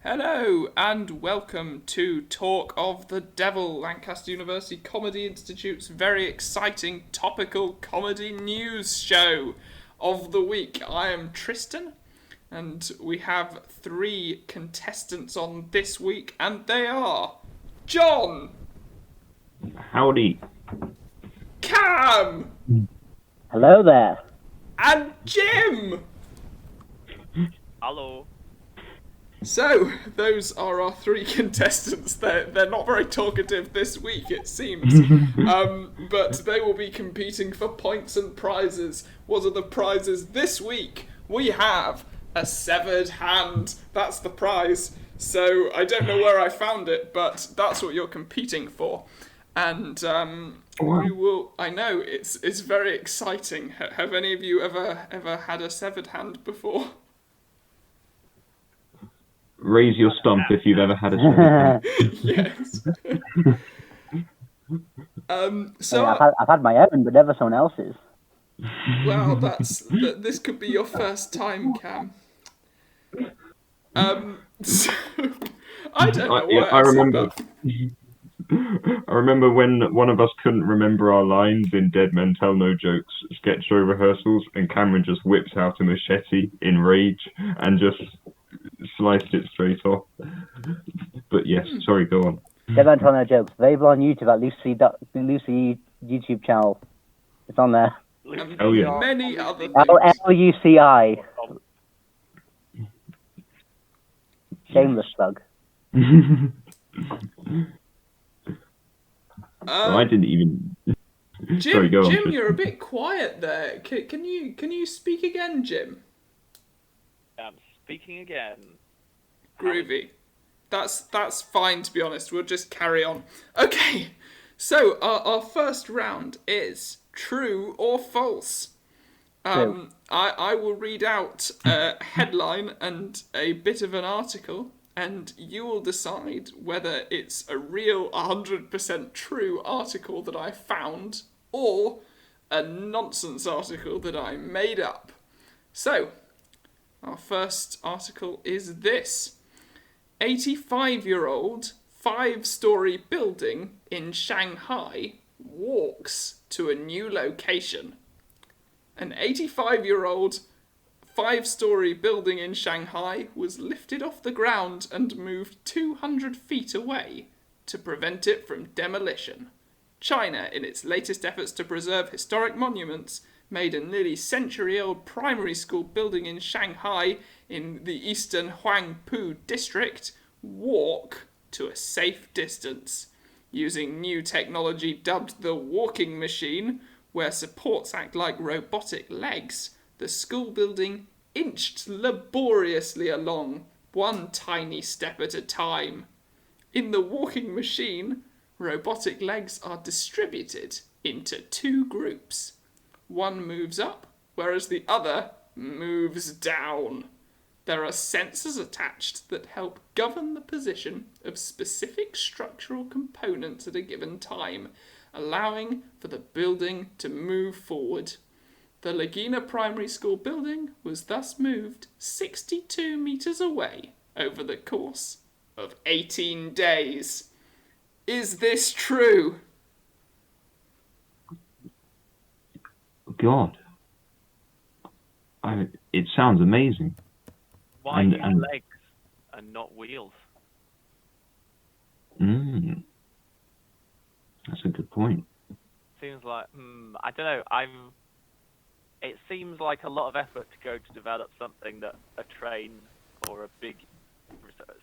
Hello and welcome to Talk of the Devil, Lancaster University Comedy Institute's very exciting topical comedy news show of the week. I am Tristan and we have 3 contestants on this week and they are Jon, Howdy. Cam, Hello there. and Jim. Hello. So, those are our 3 contestants. They're not very talkative this week, it seems. But they will be competing for points and prizes. What are the prizes this week? We have a severed hand. That's the prize. So, I don't know where I found it, but that's what you're competing for. And we will... I know, it's very exciting. Have any of you ever had a severed hand before? Raise your stump if you've ever had a Yes. So I've had my own, but never someone else's. well, this could be your first time, Cam. So, I don't know what I else remember. about- I remember when one of us couldn't remember our lines in Dead Men Tell No Jokes sketch show rehearsals, and Cameron just whipped out a machete in rage and just sliced it straight off. But yes, sorry, go on. Dead Man Tell No Jokes. Available on YouTube at Lucy YouTube channel. It's on there. and Oh, yeah. many other things. LUCI. Shameless plug. I didn't even. Jim, Sorry, go on, Jim, Tristan. you're a bit quiet there. Can you speak again, Jim? I'm speaking again. Groovy. That's fine, to be honest. We'll just carry on. Okay, so our first round is true or false. True. I will read out a headline and a bit of an article, and you will decide whether it's a real 100% true article that I found or a nonsense article that I made up. So, our first article is this. 85-year-old 5-story building in Shanghai walks to a new location. An 85-year-old 5-story building in Shanghai was lifted off the ground and moved 200 feet away to prevent it from demolition. China, in its latest efforts to preserve historic monuments, made a nearly century-old primary school building in Shanghai in the eastern Huangpu district walk to a safe distance. Using new technology dubbed the walking machine, where supports act like robotic legs, the school building inched laboriously along, one tiny step at a time. In the walking machine, robotic legs are distributed into 2 groups. One moves up, whereas the other moves down. There are sensors attached that help govern the position of specific structural components at a given time, allowing for the building to move forward. The Laguna Primary School building was thus moved 62 metres away over the course of 18 days. Is this true? God. It sounds amazing. Why And- use and- legs and not wheels? That's a good point. Seems like I don't know. It seems like a lot of effort to go to develop something that a train or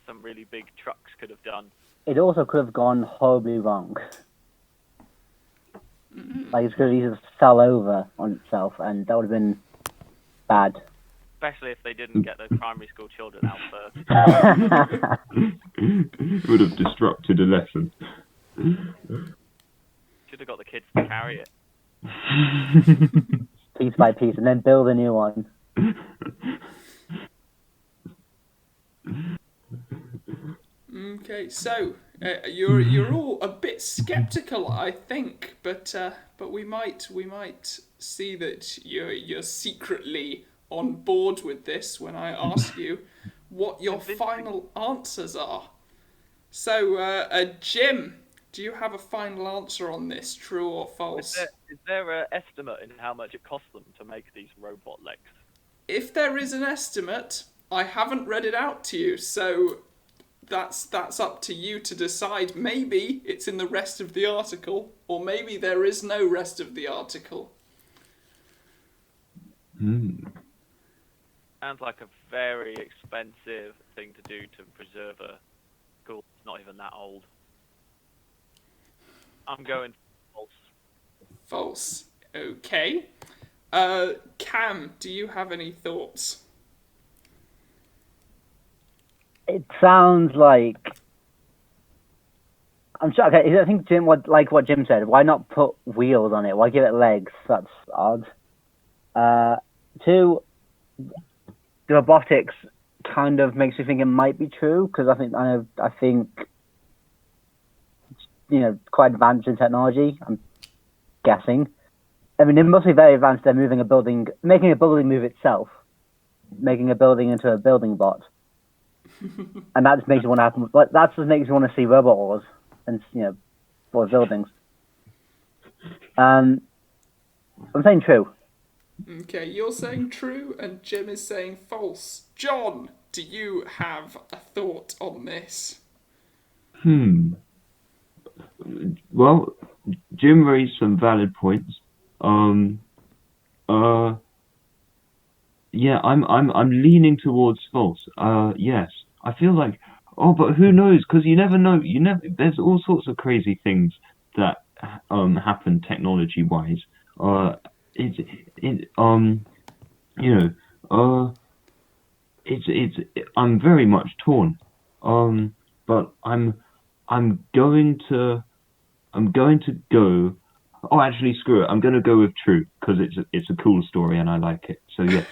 some really big trucks could have done. It also could have gone horribly wrong. Like it could have just fell over on itself, and that would have been bad. Especially if they didn't get those primary school children out first. Would have disrupted a lesson. Should have got the kids to carry it. Piece by piece, and then build a new one. Okay, so you're all a bit skeptical, I think, but we might see that you're secretly on board with this when I ask you what your Convincing. final answers are. So, Jim, do you have a final answer on this, true or false? Is there an estimate in how much it costs them to make these robot legs? If there is an estimate, I haven't read it out to you, so that's up to you to decide. Maybe it's in the rest of the article, or maybe there is no rest of the article. Sounds like a very expensive thing to do to preserve a school that's not even that old. I'm going false. False. Okay. Cam, do you have any thoughts? It sounds like I'm sure. Okay, I think Jim, what Jim said. Why not put wheels on it? Why give it legs? That's odd. 2, the robotics kind of makes me think it might be true because I think quite advanced in technology. I'm guessing. I mean, it must be very advanced. They're making a building move itself, making a building into a building bot. And that just makes you want to happen. Like, that just makes you want to see robot wars and for buildings. I'm saying true. Okay, you're saying true, and Jim is saying false. John, do you have a thought on this? Well, Jim raised some valid points. Yeah, I'm leaning towards false. Yes. I feel like, but who knows? Because you never know. There's all sorts of crazy things that happen technology-wise. I'm very much torn. But I'm going to go. Oh, actually, screw it. I'm going to go with true because it's a cool story and I like it. So yes.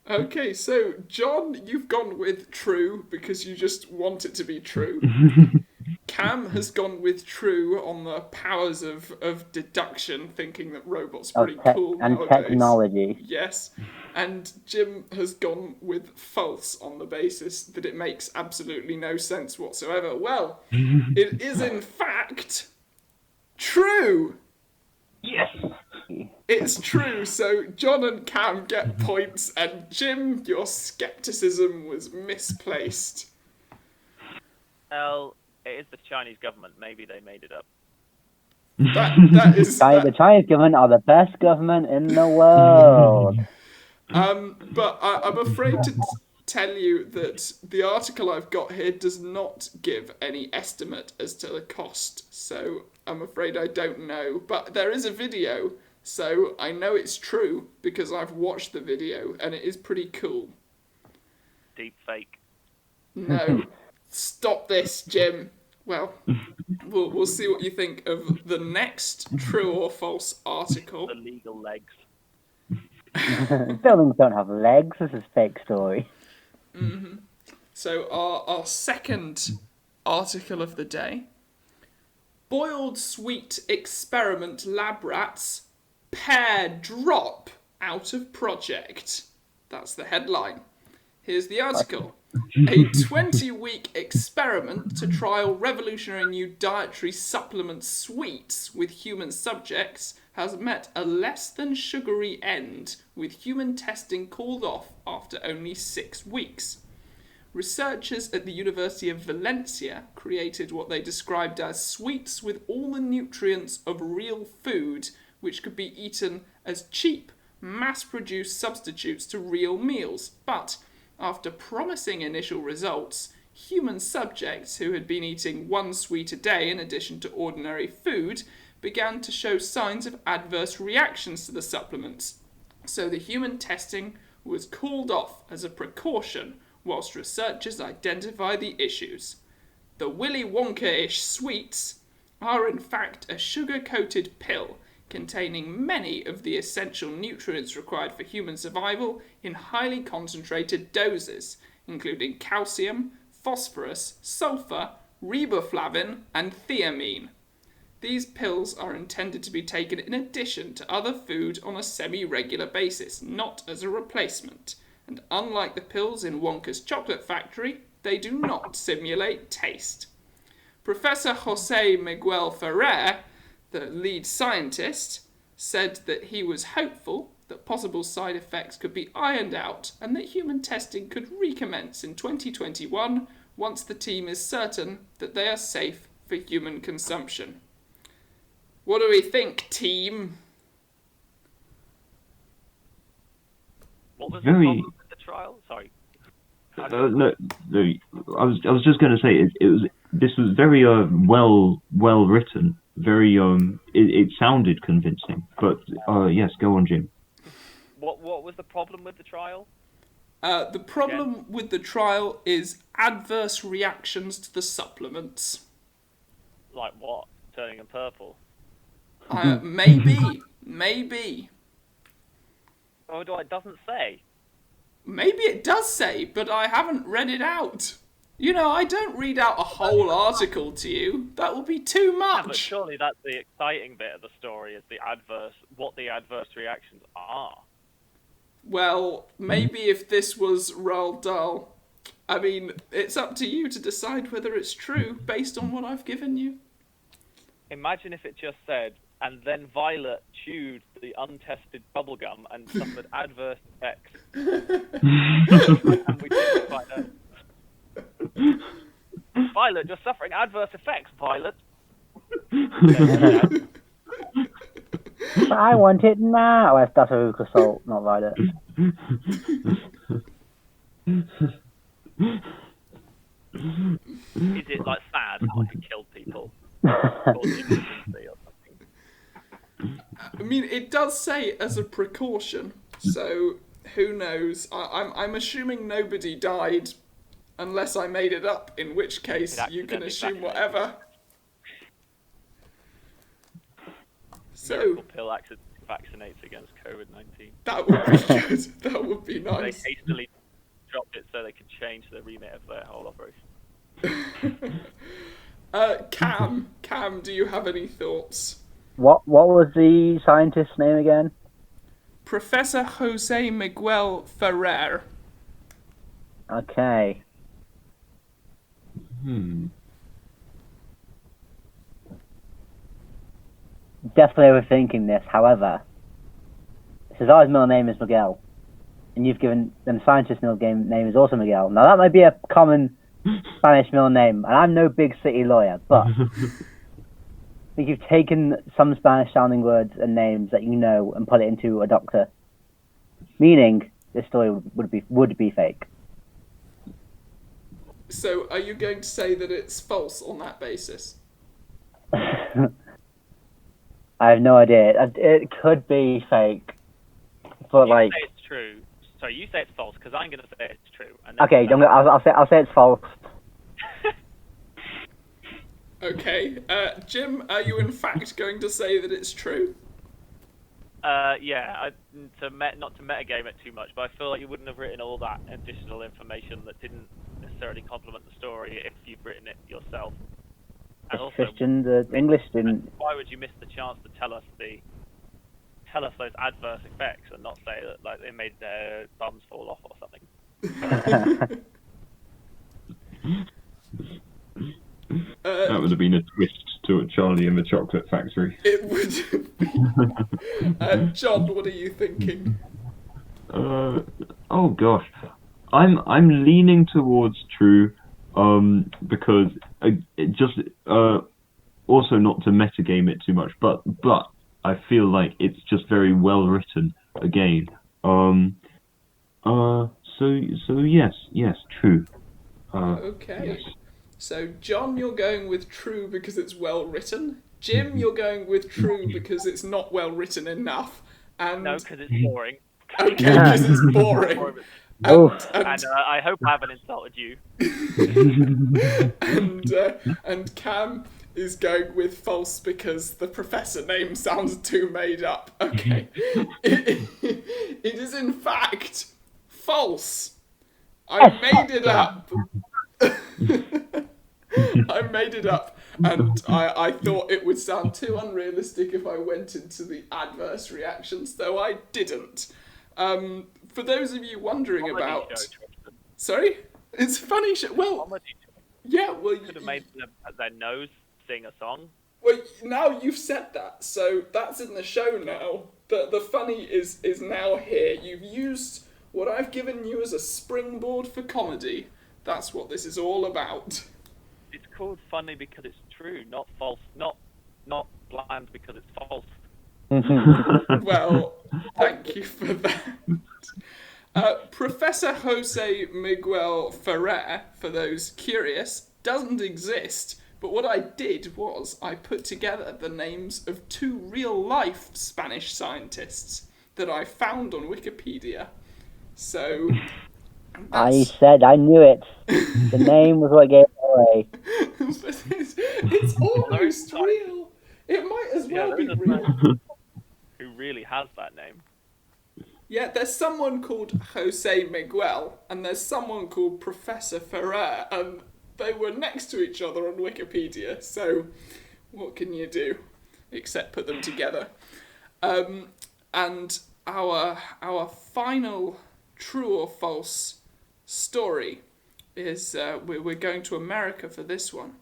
Okay, so John, you've gone with true because you just want it to be true. Cam has gone with true on the powers of deduction, thinking that robots are pretty cool and nowadays. technology. Yes. And Jim has gone with false on the basis that it makes absolutely no sense whatsoever. Well, it is in fact true. Yes. It's true, so John and Cam get points, and Jim, your skepticism was misplaced. Well, it is the Chinese government. Maybe they made it up. That is... The Chinese government are the best government in the world. But I'm afraid to tell you that the article I've got here does not give any estimate as to the cost, so I'm afraid I don't know. But there is a video, so I know it's true because I've watched the video and it is pretty cool. Deep fake. No. Stop this, Jim. Well, we'll see what you think of the next true or false article. The legal legs. Buildings don't have legs. This is a fake story. Mm-hmm. So our second article of the day. Boiled sweet experiment lab rats pair drop out of project. That's the headline. Here's the article. A 20-week experiment to trial revolutionary new dietary supplement sweets with human subjects has met a less than sugary end, with human testing called off after only 6 weeks. Researchers at the University of Valencia created what they described as sweets with all the nutrients of real food, which could be eaten as cheap, mass-produced substitutes to real meals. But after promising initial results, human subjects who had been eating 1 sweet a day in addition to ordinary food began to show signs of adverse reactions to the supplements. So the human testing was called off as a precaution whilst researchers identify the issues. The Willy Wonka-ish sweets are in fact a sugar-coated pill containing many of the essential nutrients required for human survival in highly concentrated doses, including calcium, phosphorus, sulfur, riboflavin, and thiamine. These pills are intended to be taken in addition to other food on a semi-regular basis, not as a replacement, and unlike the pills in Wonka's chocolate factory, they do not simulate taste. Professor José Miguel Ferrer, the lead scientist, said that he was hopeful that possible side effects could be ironed out and that human testing could recommence in 2021 once the team is certain that they are safe for human consumption. What do we think, team? What was Very- the problem with the trial? Sorry. No, I was just going to say this was very well written, very it sounded convincing, but yes, go on, Jim. What was the problem with the trial? The problem with the trial is adverse reactions to the supplements. Like what? Turning them purple? Maybe. Oh, it doesn't say. Maybe it does say, but I haven't read it out. You know, I don't read out a whole article to you. That will be too Yeah, but much. surely that's the exciting bit of the story, is what the adverse reactions are. Well, maybe if this was Roald Dahl. I mean, it's up to you to decide whether it's true based on what I've given you. Imagine if it just said, and then Violet chewed the untested bubblegum and suffered adverse effects. And we didn't find out. Violet, you're suffering adverse effects, Violet. I want it now. That's a Assault, not Violet. Is it like sad how it killed people? Or infancy or something? I mean, it does say as a precaution, so who knows? I'm assuming nobody died, unless I made it up, in which case It you can accidentally assume vaccinated. whatever. So Miracle pill accidentally vaccinates against COVID-19. that would be good. That would be They nice. hastily dropped it so they could change the remit of their whole operation. Cam, do you have any thoughts? What was the scientist's name again? Professor Jose Miguel Ferrer. Okay. Definitely overthinking this. However, Cesar's middle name is Miguel, and you've given the scientist's middle name is also Miguel. Now that might be a common Spanish middle name, and I'm no big city lawyer, but I think you've taken some Spanish-sounding words and names that you know and put it into a doctor, meaning this story would be fake. So are you going to say that it's false on that basis? I have no idea. It could be fake, but You like, say it's true. So you say it's false, because I'm going to say it's true. And then okay, I'll say it's false. Okay, Jim, are you in fact going to say that it's true? Yeah, not to metagame it too much, but I feel like you wouldn't have written all that additional information that didn't necessarily complement the story if you've written it yourself. And also, Christian, the English student. why would you miss the chance to tell us those adverse effects and not say that like they made their bums fall off or something? That would have been a twist to Charlie and the Chocolate Factory. It would have been. John, what are you thinking? Oh gosh, I'm leaning towards true, because also not to metagame it too much, but I feel like it's just very well written again. So yes, true. Okay. Yes. So, John, you're going with true because it's well written. Jim, you're going with true because it's not well written enough. And No, because it's boring. okay, because it's boring. Oh. And I hope I haven't insulted you. and Cam is going with false because the professor name sounds too made up. Okay. It is in fact false. I made it up. I made it up, and I thought it would sound too unrealistic if I went into the adverse reactions, though I didn't. for those of you wondering Comedy about... show, Tristan. Sorry? It's funny show. Well, Comedy show. yeah, well... Could have made their nose sing a song. Well, now you've said that, so that's in the show now. The funny is now here. You've used what I've given you as a springboard for comedy. That's what this is all about. It's called funny because it's true, not false. Not bland because it's false. Well, thank you for that. Professor Jose Miguel Ferrer, for those curious, doesn't exist. But what I did was I put together the names of 2 real-life Spanish scientists that I found on Wikipedia. So... I said I knew it. The name was what gave it away. it's almost real. It might as well be real. Who really has that name? Yeah, there's someone called Jose Miguel, and there's someone called Professor Ferrer, and they were next to each other on Wikipedia, so what can you do except put them together? And our final true or false story is we're going to America for this one.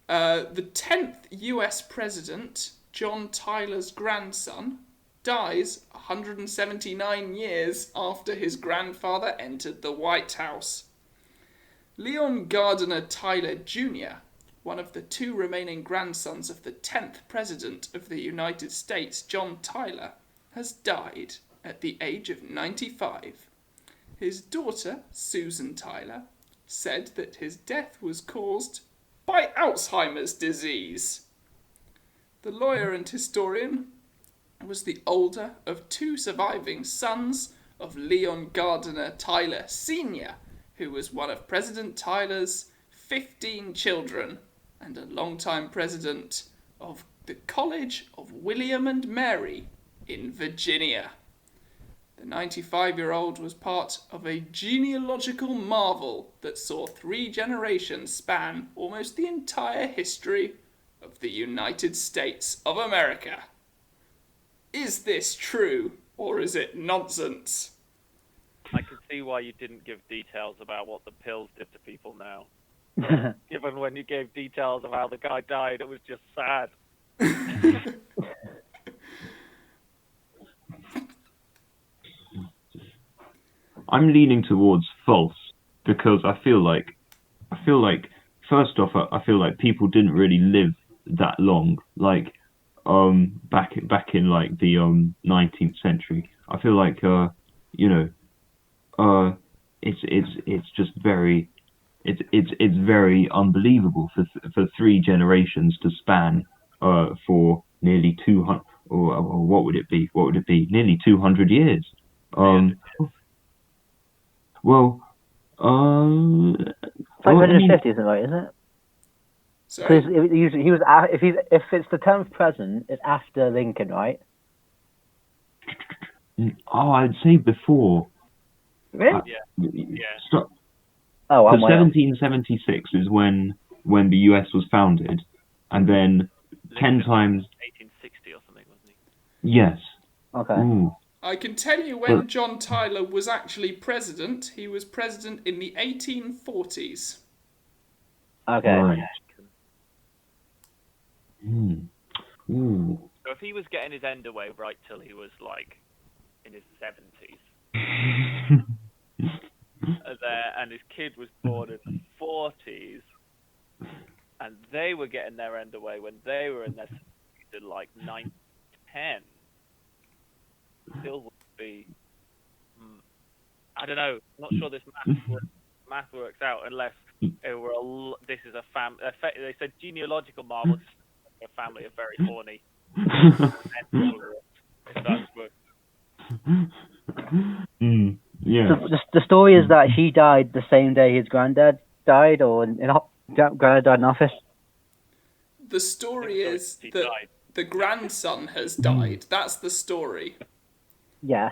The 10th US president, John Tyler's grandson, dies 179 years after his grandfather entered the White House. Leon Gardner Tyler Jr., one of the 2 remaining grandsons of the 10th President of the United States, John Tyler, has died at the age of 95. His daughter, Susan Tyler, said that his death was caused by Alzheimer's disease. The lawyer and historian was the older of 2 surviving sons of Leon Gardner Tyler Sr., who was one of President Tyler's 15 children and a longtime president of the College of William and Mary in Virginia. The 95-year-old was part of a genealogical marvel that saw 3 generations span almost the entire history of the United States of America. Is this true, or is it nonsense? I can see why you didn't give details about what the pills did to people now. Given when you gave details of how the guy died, it was just sad. I'm leaning towards false because I feel like first off, I feel like people didn't really live that long. Like back in like the 19th century, I feel like it's just very it's very unbelievable for 3 generations to span for nearly 200 or what would it be? What would it be? Nearly 200 years. Well, 550 isn't right, is it? Sorry? Because he was if it's the 10th president, it's after Lincoln, right? Oh, I'd say before. Really? Yeah. Oh, I'm So way off. 1776 is when the US was founded, and then 10 times. 1860 or something, wasn't he? Yes. Okay. Ooh. I can tell you when John Tyler was actually president. He was president in the 1840s. Okay. Right. Ooh. So if he was getting his end away right till he was like in his 70s, and his kid was born in the 40s, and they were getting their end away when they were in their 70s, in like 9, 10, still would be. I don't know. I'm not sure this math works out unless it were this is a they said genealogical marvel. A family of very horny. If that's what. Yeah. The story is that he died the same day his granddad died, or granddad died in office. The story is He that died. the grandson has died. That's the story. Yeah,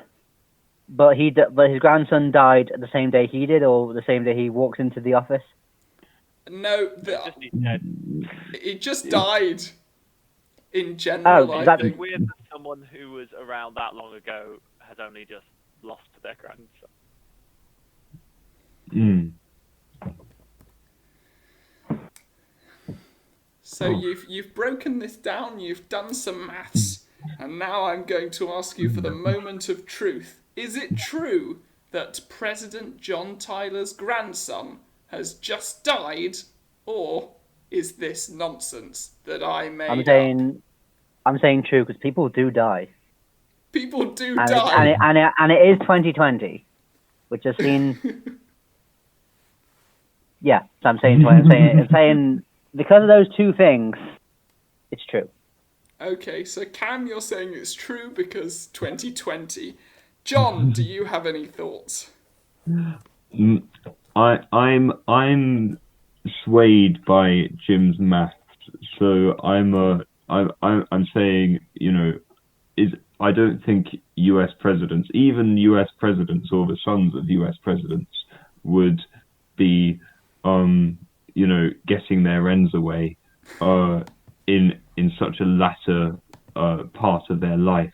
but his grandson died the same day he did, or the same day he walked into the office. No, He's dead. he just died. In general, Oh, I that- think. Weird that someone who was around that long ago has only just lost to their grandson. So you've broken this down, you've done some maths, and now I'm going to ask you for the moment of truth. Is it true that President John Tyler's grandson has just died, or is this nonsense that I made up? I'm saying true because people do die. People do And die. and it is 2020, which has seen. Yeah, so I'm saying because of those two things, it's true. Okay, so Cam, you're saying it's true because 2020. John, do you have any thoughts? I'm swayed by Jim's maths, so I'm saying, I don't think U.S. presidents, even U.S. presidents or the sons of U.S. presidents, would be getting their ends away in such a latter part of their life.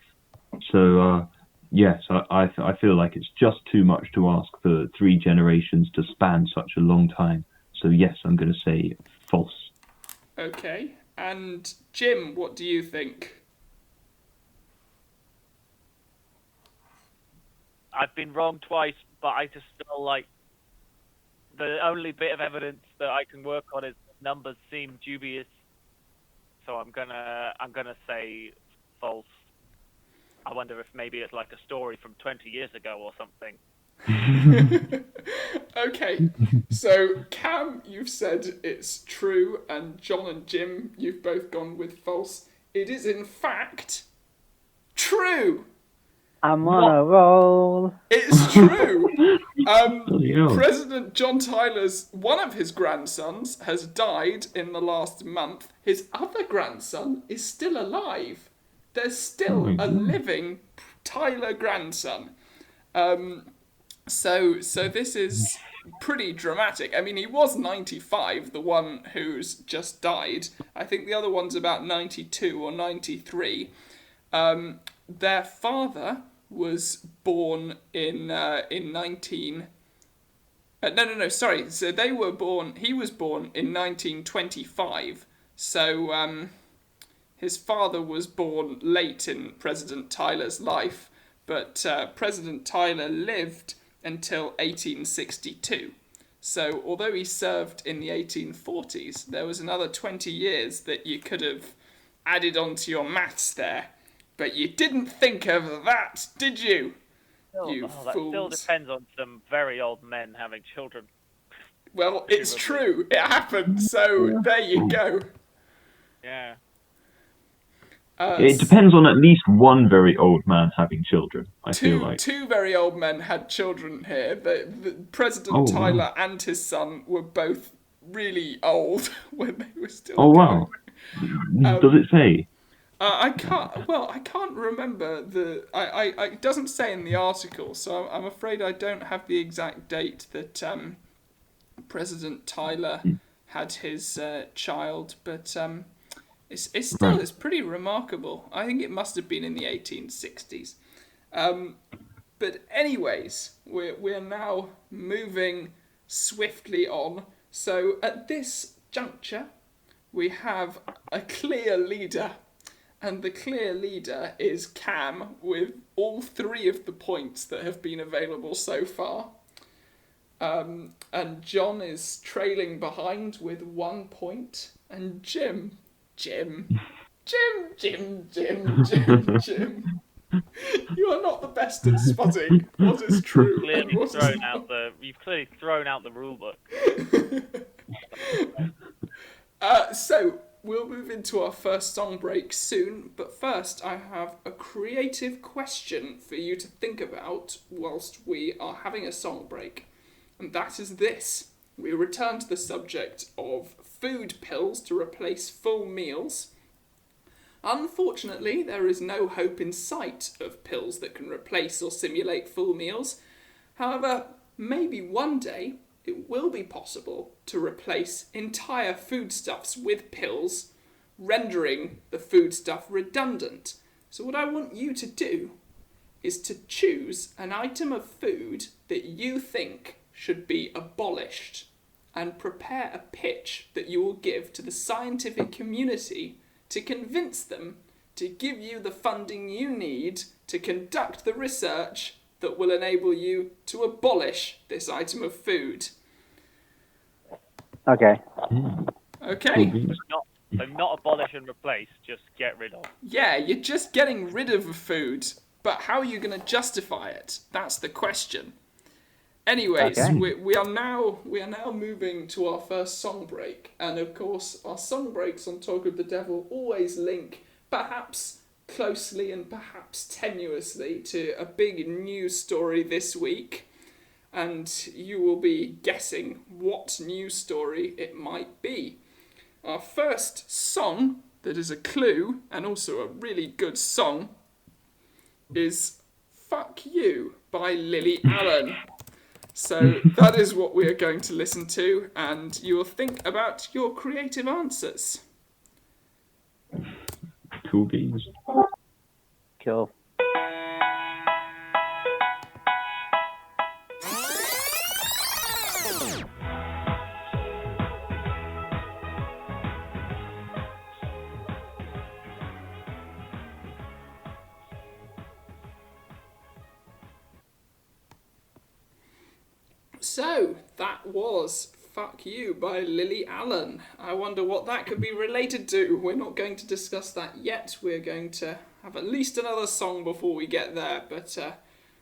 So yes, I feel like it's just too much to ask for 3 generations to span such a long time. So yes, I'm going to say false. Okay, and Jim, what do you think? I've been wrong twice, but I just feel like the only bit of evidence that I can work on is numbers seem dubious. So I'm gonna say false. I wonder if maybe it's like a story from 20 years ago or something. Okay, so Cam, you've said it's true, and John and Jim, you've both gone with false. It is in fact true. I'm on a roll. It's true. Yeah. President John Tyler's one of his grandsons has died in the last month. His other grandson is still alive. There's still a living Tyler grandson. So this is pretty dramatic. I mean, he was 95, the one who's just died. I think the other one's about 92 or 93. Their father was born in 19... sorry. So they were born... He was born in 1925. So his father was born late in President Tyler's life, but President Tyler lived until 1862. So although he served in the 1840s, there was another 20 years that you could have added onto your maths there. But you didn't think of that, did you? You that fools. still depends on some very old men having children. Well, it's true. It happened. So there you go. Yeah. It depends on at least one very old man having children, I feel like. Two very old men had children here. The President Tyler and his son were both really old when they were still going. Wow. Does it say? I can't remember it doesn't say in the article, so I'm afraid I don't have the exact date that President Tyler had his child, but it's still it's pretty remarkable. I think it must have been in the 1860s. But anyways, we're now moving swiftly on. So at this juncture, we have a clear leader. And the clear leader is Cam, with all 3 of the points that have been available so far. And John is trailing behind with 1 point. And Jim. You are not the best at spotting what is true and what is not. You've clearly thrown out the rule book. So we'll move into our first song break soon, but first I have a creative question for you to think about whilst we are having a song break. And that is this. We return to the subject of food pills to replace full meals. Unfortunately, there is no hope in sight of pills that can replace or simulate full meals. However, maybe one day it will be possible to replace entire foodstuffs with pills, rendering the foodstuff redundant. So what I want you to do is to choose an item of food that you think should be abolished and prepare a pitch that you will give to the scientific community to convince them to give you the funding you need to conduct the research that will enable you to abolish this item of food. Okay. Okay? So not abolish and replace, just get rid of. Yeah, you're just getting rid of a food, but how are you going to justify it? That's the question. Anyways, Okay. we are now moving to our first song break, and of course our song breaks on Talk of the Devil always link, perhaps closely and perhaps tenuously, to a big news story this week, and you will be guessing what news story it might be. Our first song, that is a clue, and also a really good song, is Fuck You by Lily Allen. So that is what we are going to listen to, and you will think about your creative answers. Cool beans. Cool. So, that was Fuck You by Lily Allen. I wonder what that could be related to. We're not going to discuss that yet. We're going to have at least another song before we get there. But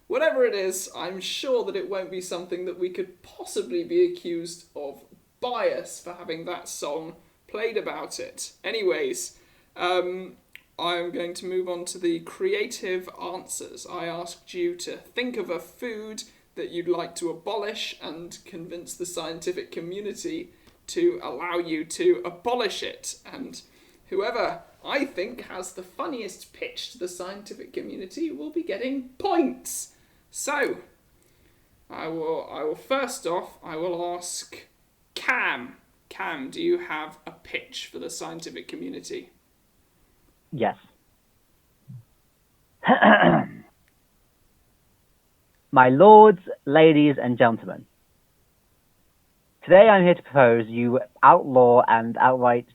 whatever it is, I'm sure that it won't be something that we could possibly be accused of bias for having that song played about it. Anyways, I'm going to move on to the creative answers. I asked you to think of a food that you'd like to abolish and convince the scientific community to allow you to abolish it. And whoever I think has the funniest pitch to the scientific community will be getting points. So, I will first off, I will ask Cam. Cam, do you have a pitch for the scientific community? Yes. My lords, ladies, and gentlemen, today I'm here to propose you outlaw and outright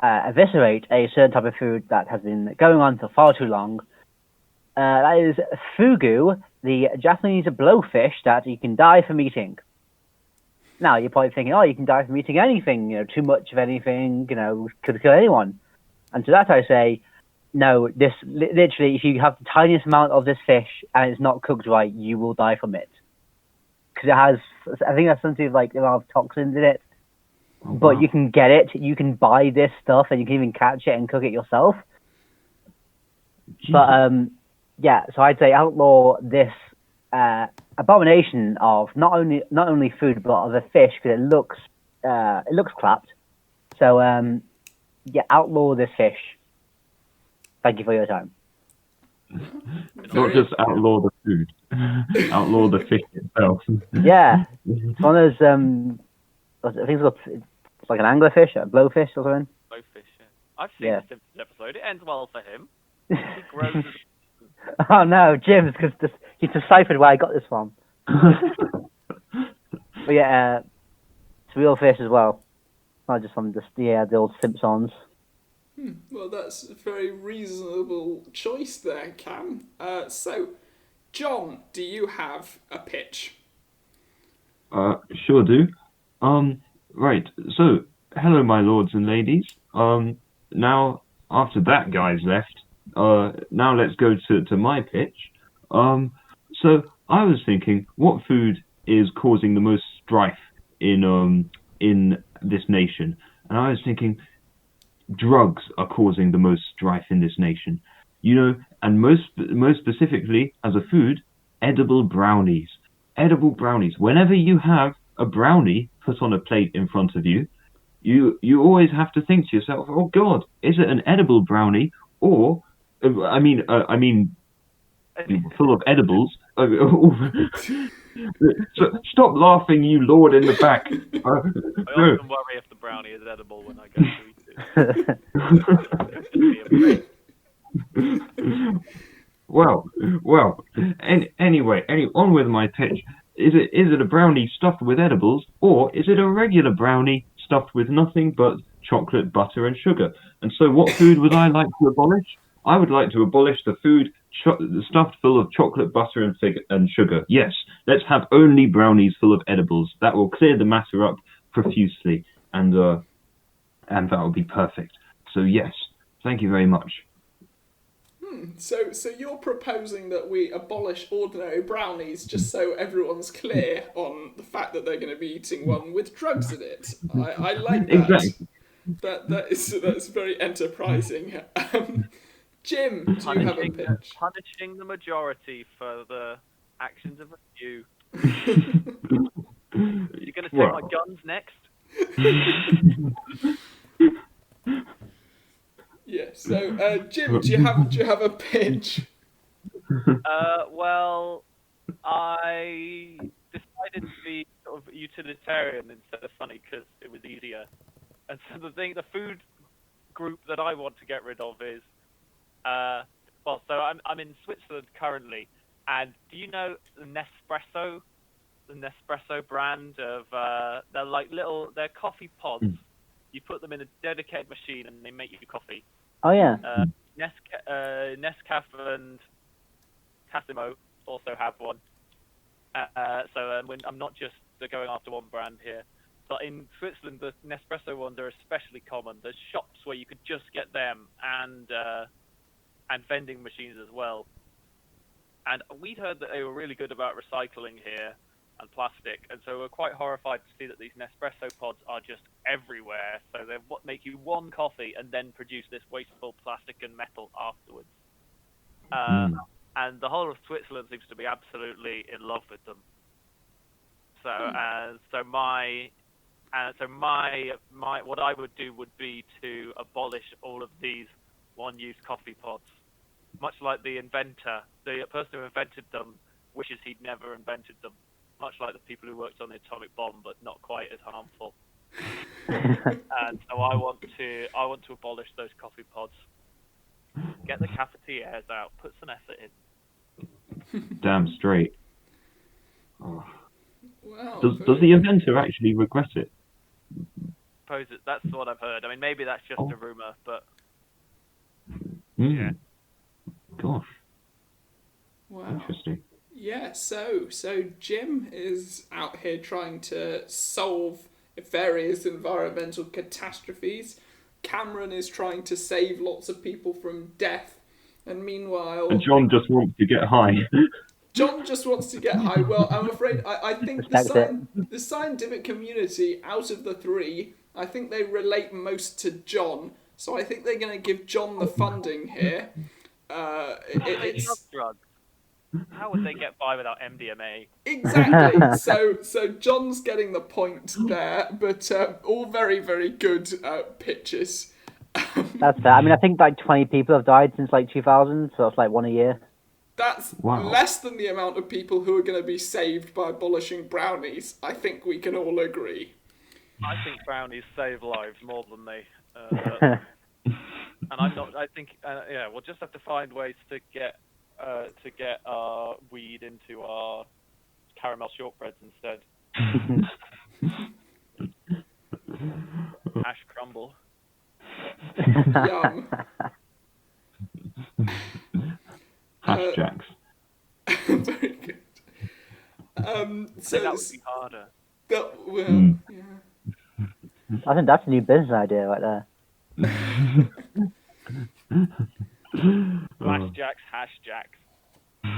eviscerate a certain type of food that has been going on for far too long. That is fugu, the Japanese blowfish that you can die from eating. Now, you're probably thinking, oh, you can die from eating anything, too much of anything, could kill anyone. And to that I say, no, this literally, if you have the tiniest amount of this fish and it's not cooked right, you will die from it. Because it has, I think that's something like the amount of toxins in it. Oh, But wow. you can get it, you can buy this stuff, and you can even catch it and cook it yourself. But, yeah, so I'd say outlaw this abomination of not only food, but of a fish, because it looks clapped. So, yeah, outlaw this fish. Thank you for your time. Not just outlaw the food, outlaw the fish itself. Yeah, it's one of those, I think it's like an anglerfish, a blowfish or something. Blowfish, yeah. I've seen Yeah. the Simpsons episode. It ends well for him. He grows. Oh no, Jim, because he deciphered where I got this from. But yeah, it's real fish as well. Not just from the old Simpsons. Well, that's a very reasonable choice there, Cam. So, John, do you have a pitch? Sure do. Right. So, hello, my lords and ladies. Now, after that guy's left, now let's go to my pitch. So I was thinking, what food is causing the most strife in this nation? And I was thinking, drugs are causing the most strife in this nation. And most specifically, as a food, edible brownies. Edible brownies. Whenever you have a brownie put on a plate in front of you, you always have to think to yourself, oh God, is it an edible brownie or, I mean, full of edibles? So, stop laughing, you lord in the back. I often worry if the brownie is edible when I go to eat it. It's gonna be a break. well. On with my pitch. Is it a brownie stuffed with edibles, or is it a regular brownie stuffed with nothing but chocolate, butter, and sugar? And so, what food would I like to abolish? I would like to abolish the food stuffed full of chocolate, butter, and sugar. Yes, let's have only brownies full of edibles. That will clear the matter up profusely, and that will be perfect. So yes, thank you very much. So you're proposing that we abolish ordinary brownies just so everyone's clear on the fact that they're going to be eating one with drugs in it. I like that. Exactly. That's very enterprising. Jim, do you have a pitch? Punishing the majority for the actions of a few. You're going to take my guns next? Yeah. So, Jim, do you have a pitch? Well, I decided to be sort of utilitarian instead of funny because it was easier. And so the food group that I want to get rid of is, so I'm in Switzerland currently, and do you know the Nespresso brand of they're coffee pods. You put them in a dedicated machine and they make you coffee. Oh yeah. Nescafe and Tassimo also have one. I'm not just going after one brand here, but in Switzerland the Nespresso ones are especially common. There's shops where you could just get them, and vending machines as well. And we'd heard that they were really good about recycling here and plastic, and so we're quite horrified to see that these Nespresso pods are just everywhere. So they make you one coffee and then produce this wasteful plastic and metal afterwards. And the whole of Switzerland seems to be absolutely in love with them. My what I would do would be to abolish all of these one-use coffee pods, much like the person who invented them wishes he'd never invented them. Much like the people who worked on the atomic bomb, but not quite as harmful. And so I want to abolish those coffee pods. Get the cafetières out. Put some effort in. Damn straight. Oh. Wow, Does the inventor actually regret it? Suppose that's what I've heard. I mean, maybe that's just a rumor, but yeah. Gosh. Wow. Interesting. Yeah, so Jim is out here trying to solve various environmental catastrophes. Cameron is trying to save lots of people from death, and meanwhile... And Jon just wants to get high. John just wants to get high. Well, I'm afraid I think the scientific community, out of the three, I think they relate most to Jon, so I think they're going to give Jon the funding here. It's drugs. How would they get by without MDMA? Exactly. So John's getting the point there, but all very, very good pitches. That's fair. I mean, I think like 20 people have died since like 2000, so it's like one a year. That's less than the amount of people who are going to be saved by abolishing brownies. I think we can all agree. I think brownies save lives more than they. And I'm not. I think. We'll just have to find ways to get our weed into our caramel shortbreads instead. Hash crumble. Yum. Hash jacks. Very good. So that would be harder. Yeah. I think that's a new business idea right there. Flash jacks, hash jacks.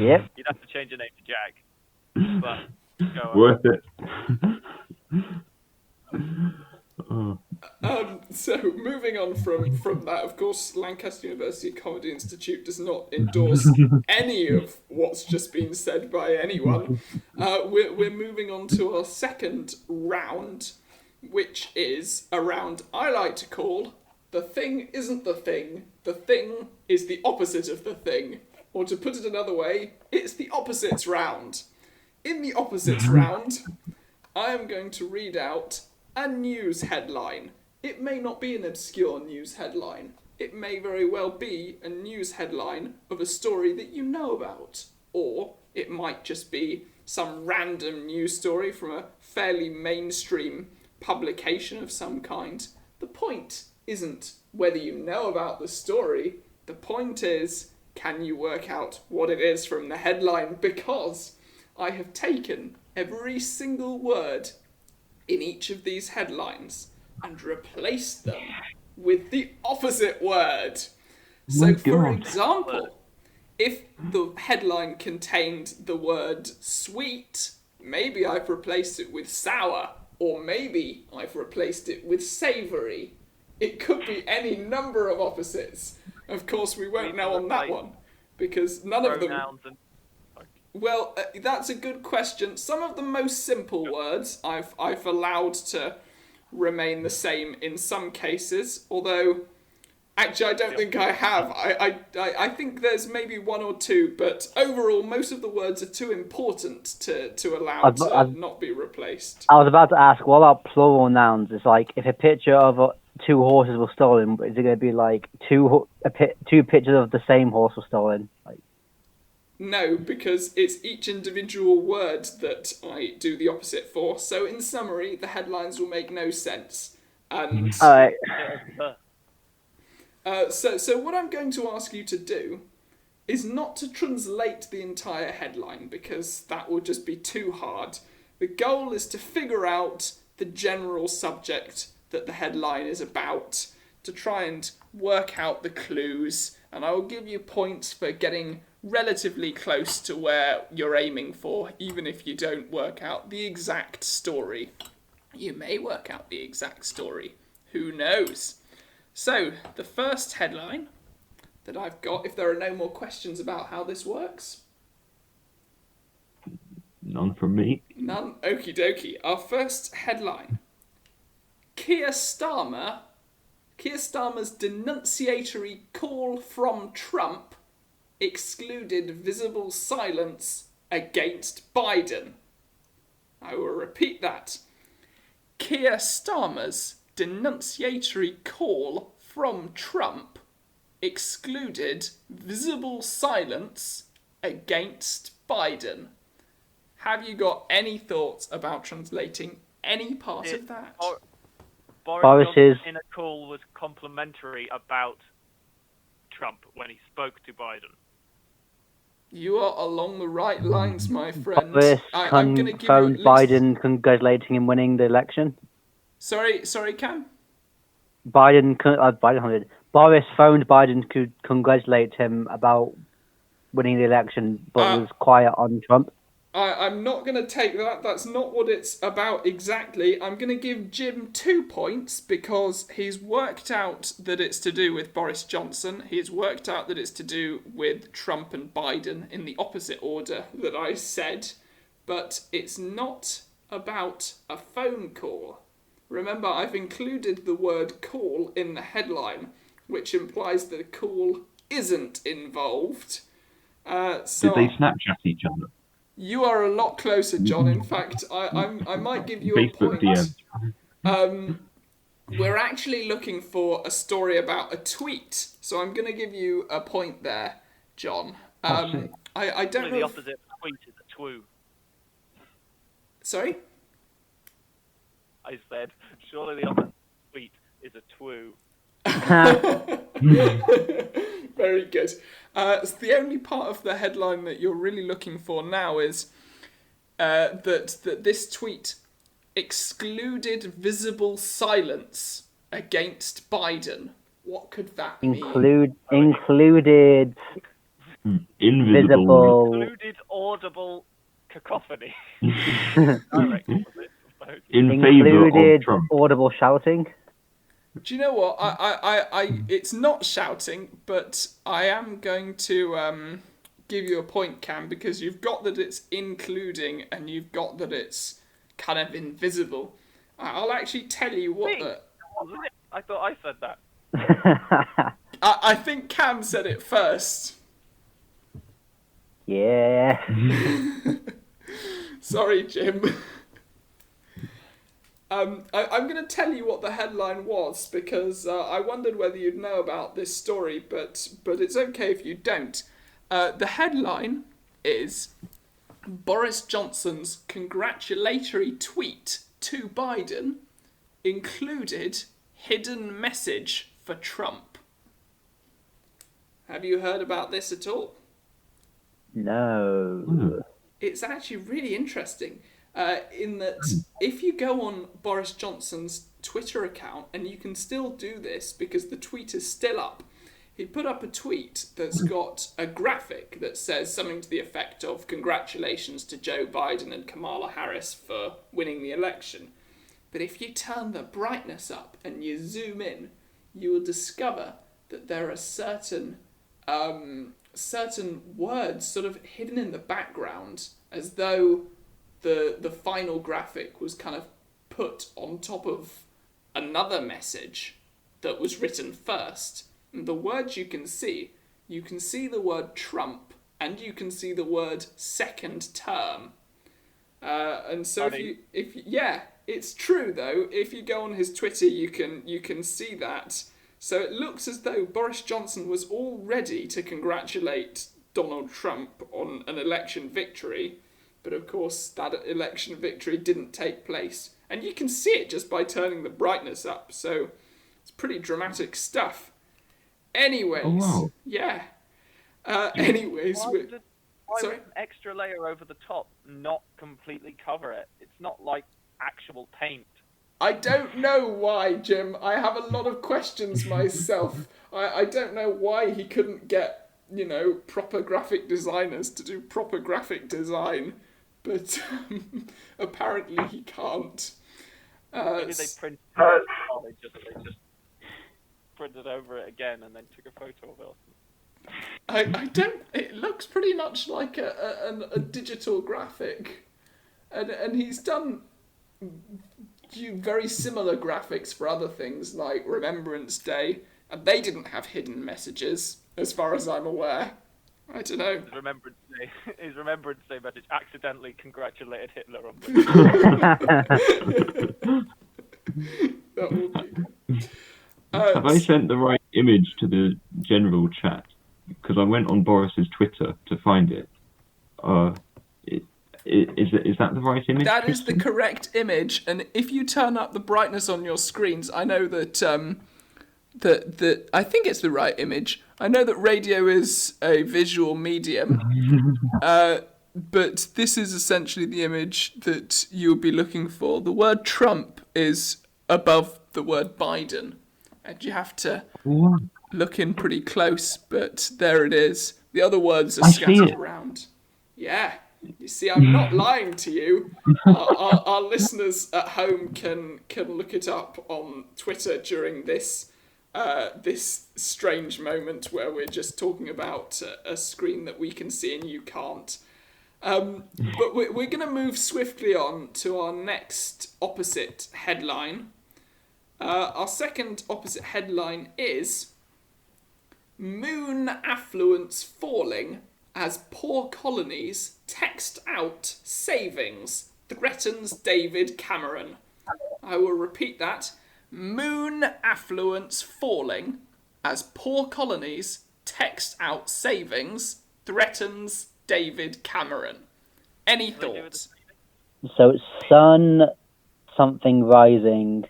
Yep. You'd have to change your name to Jack. But go on. Worth it. So moving on from that, of course, Lancaster University Comedy Institute does not endorse any of what's just been said by anyone. We're moving on to our second round, which is a round I like to call "The Thing Isn't the Thing. The Thing is the Opposite of the Thing." Or to put it another way, it's the opposites round. In the opposites round, I am going to read out a news headline. It may not be an obscure news headline. it may very well be a news headline of a story that you know about. Or it might just be some random news story from a fairly mainstream publication of some kind. The point isn't whether you know about the story. The point is, can you work out what it is from the headline? Because I have taken every single word in each of these headlines and replaced them with the opposite word. So, for example, if the headline contained the word sweet, maybe I've replaced it with sour, or maybe I've replaced it with savoury. It could be any number of opposites. Of course, we won't know on that one, because none of them... Well, that's a good question. Some of the most simple words I've allowed to remain the same in some cases, although actually I don't think I have. I think there's maybe one or two, but overall most of the words are too important to allow to not be replaced. I was about to ask, what about plural nouns? It's like, if a picture of two horses was stolen, is it going to be like two pictures of the same horse were stolen? Like, no, because it's each individual word that I do the opposite for. So in summary, the headlines will make no sense. And all right. So what I'm going to ask you to do is not to translate the entire headline, because that will just be too hard. The goal is to figure out the general subject that the headline is about, to try and work out the clues, and I will give you points for getting relatively close to where you're aiming for, even if you don't work out the exact story. You may work out the exact story. Who knows? So, the first headline that I've got, if there are no more questions about how this works. None from me. None? Okie dokie. Our first headline. Keir Starmer's denunciatory call from Trump excluded visible silence against Biden. I will repeat that. Keir Starmer's denunciatory call from Trump excluded visible silence against Biden. Have you got any thoughts about translating any part of that? Boris Johnson in a call was complimentary about Trump when he spoke to Biden. You are along the right lines, my friend. Boris I'm going to give phoned you at least... Biden congratulating him winning the election. Sorry, Cam? Boris phoned Biden to congratulate him about winning the election, but was quiet on Trump. I'm not going to take that. That's not what it's about exactly. I'm going to give Jim 2 points because he's worked out that it's to do with Boris Johnson. He's worked out that it's to do with Trump and Biden in the opposite order that I said. But it's not about a phone call. Remember, I've included the word call in the headline, which implies that a call isn't involved. Did they Snapchat each other? You are a lot closer, John. In fact, I might give you a Facebook point. We're actually looking for a story about a tweet, so I'm going to give you a point there, John. I don't know. The opposite of tweet is a twoo. Sorry? I said, surely the opposite of tweet is a twoo. Very good. So the only part of the headline that you're really looking for now is that this tweet excluded visible silence against Biden. What could that mean? Included Invisible. Included audible cacophony. In favour of Trump. Audible shouting. Do you know what? I it's not shouting, but I am going to give you a point, Cam, because you've got that it's including and you've got that it's kind of invisible. I'll actually tell you what I thought I said that. I think Cam said it first. Yeah. Sorry, Jim. I'm going to tell you what the headline was because I wondered whether you'd know about this story, but it's okay if you don't. The headline is Boris Johnson's congratulatory tweet to Biden included hidden message for Trump. Have you heard about this at all? No. It's actually really interesting in that if you go on Boris Johnson's Twitter account, and you can still do this because the tweet is still up, he put up a tweet that's got a graphic that says something to the effect of congratulations to Joe Biden and Kamala Harris for winning the election. But if you turn the brightness up and you zoom in, you will discover that there are certain words sort of hidden in the background, as though the final graphic was kind of put on top of another message that was written first. And the words you can see the word Trump, and you can see the word second term. And so if it's true though. If you go on his Twitter, you can see that. So it looks as though Boris Johnson was all ready to congratulate Donald Trump on an election victory, but of course that election victory didn't take place. And you can see it just by turning the brightness up. So it's pretty dramatic stuff. Anyways, yeah. Anyways, why sorry? would an extra layer over the top not completely cover it? It's not like actual paint. I don't know why, Jim. I have a lot of questions myself. I don't know why he couldn't get, proper graphic designers to do proper graphic design, but apparently he can't. Maybe they printed it, or they just printed over it again and then took a photo of it. I don't. It looks pretty much like a digital graphic, and he's done very similar graphics for other things like Remembrance Day, and they didn't have hidden messages, as far as I'm aware. I don't know. His Remembrance Day message accidentally congratulated Hitler on that will be. Have I sent the right image to the general chat? Because I went on Boris's Twitter to find it. Is that the right image? That is the correct image, and if you turn up the brightness on your screens, I know that I think it's the right image. I know that radio is a visual medium, but this is essentially the image that you'll be looking for. The word Trump is above the word Biden, and you have to look in pretty close, but there it is. The other words are scattered around. Yeah. You see, I'm not lying to you. Our listeners at home can look it up on Twitter during this strange moment where we're just talking about a screen that we can see and you can't. But we're going to move swiftly on to our next opposite headline. Our second opposite headline is Moon Affluence Falling as Poor Colonies Text Out Savings Threatens David Cameron. I will repeat that. Moon affluence falling as Poor Colonies Text Out Savings Threatens David Cameron. Any thoughts? So it's sun something rising.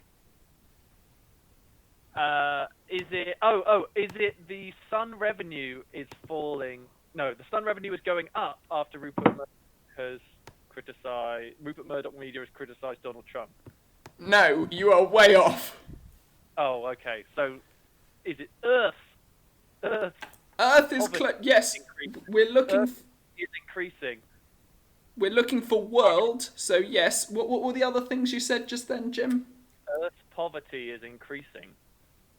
Is it the Sun revenue is falling? No, the Sun revenue is going up after Rupert Murdoch Media has criticised Donald Trump. No, you are way off. Oh, okay. So, is it Earth? Earth is yes. We're looking. Earth is increasing. We're looking for world. So yes. What were the other things you said just then, Jim? Earth's poverty is increasing.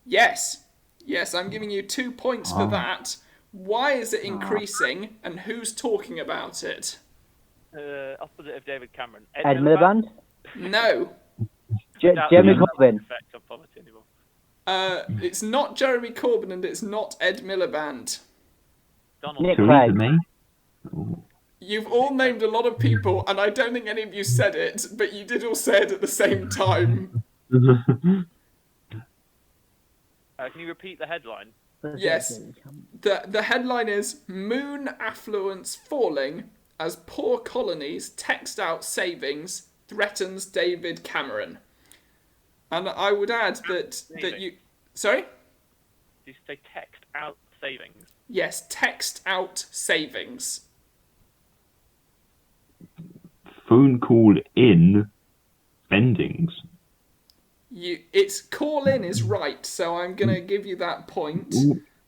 Yes. Yes, I'm giving you 2 points for that. Why is it increasing, and who's talking about it? Opposite of David Cameron. Ed Miliband? No. Jeremy Corbyn. Effect of poverty anymore. It's not Jeremy Corbyn, and it's not Ed Miliband. Donald Nick Trump. Clegg. You've all named a lot of people, and I don't think any of you said it, but you did all say it at the same time. Can you repeat the headline? Yes. The headline is Moon Affluence Falling as Poor Colonies Text Out Savings Threatens David Cameron. And I would add that you... Sorry? Did you say text out savings? Yes, text out savings. Phone call in spendings. It's call in is right, so I'm going to give you that point.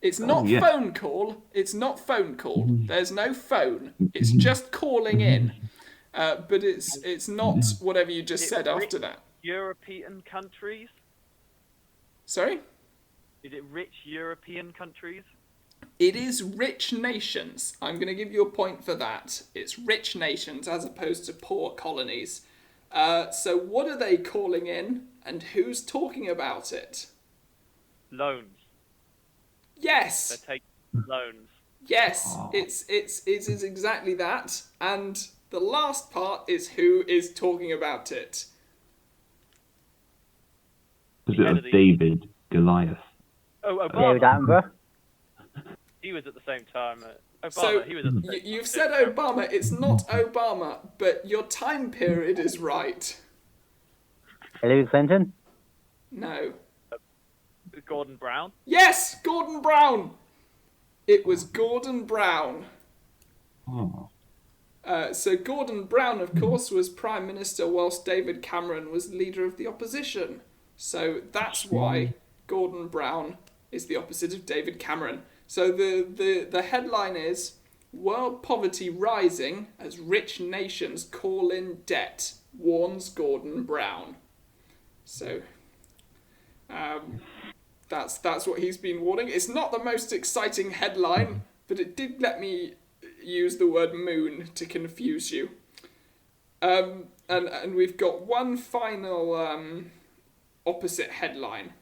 It's not phone call. It's not phone call. There's no phone. It's just calling in. But it's not whatever you just said after that. European countries? Sorry? Is it rich European countries? It is rich nations. I'm going to give you a point for that. It's rich nations as opposed to poor colonies. So what are they calling in, and who's talking about it? Loans. Yes. They're taking loans. Yes, it is exactly that. And the last part is who is talking about it. Was it of David Goliath? Oh, Obama. David Attenborough. He was at the same time. Obama. So he was at the same you've said Obama. It's not Obama, but your time period is right. Hillary Clinton. No. Gordon Brown. Yes, Gordon Brown. It was Gordon Brown. Oh. So Gordon Brown, of course, was Prime Minister whilst David Cameron was Leader of the Opposition. So that's why Gordon Brown is the opposite of David Cameron. So the headline is World Poverty Rising as Rich Nations Call in Debt, warns Gordon Brown. So that's what he's been warning. It's not the most exciting headline, but it did let me use the word moon to confuse you. And we've got one final opposite headline.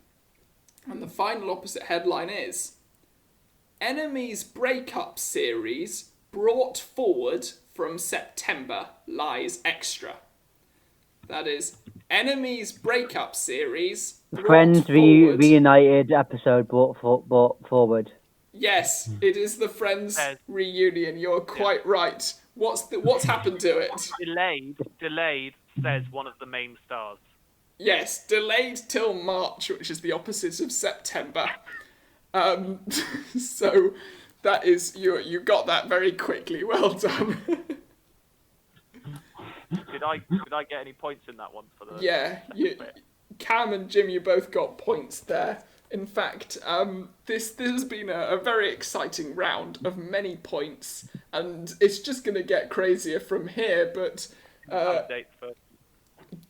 And the final opposite headline is Enemies Breakup Series brought forward from September lies extra. That is, Enemies Breakup Series brought Friends forward... reunited episode brought forward. Yes, it is the Friends reunion. You're quite right. What's happened to it? Delayed, says one of the main stars. Yes, delayed till March, which is the opposite of September. So that is you got that very quickly. Well done. Did I get any points in that one for the? Yeah, Cam and Jim, you both got points there. In fact, this has been a very exciting round of many points, and it's just going to get crazier from here. But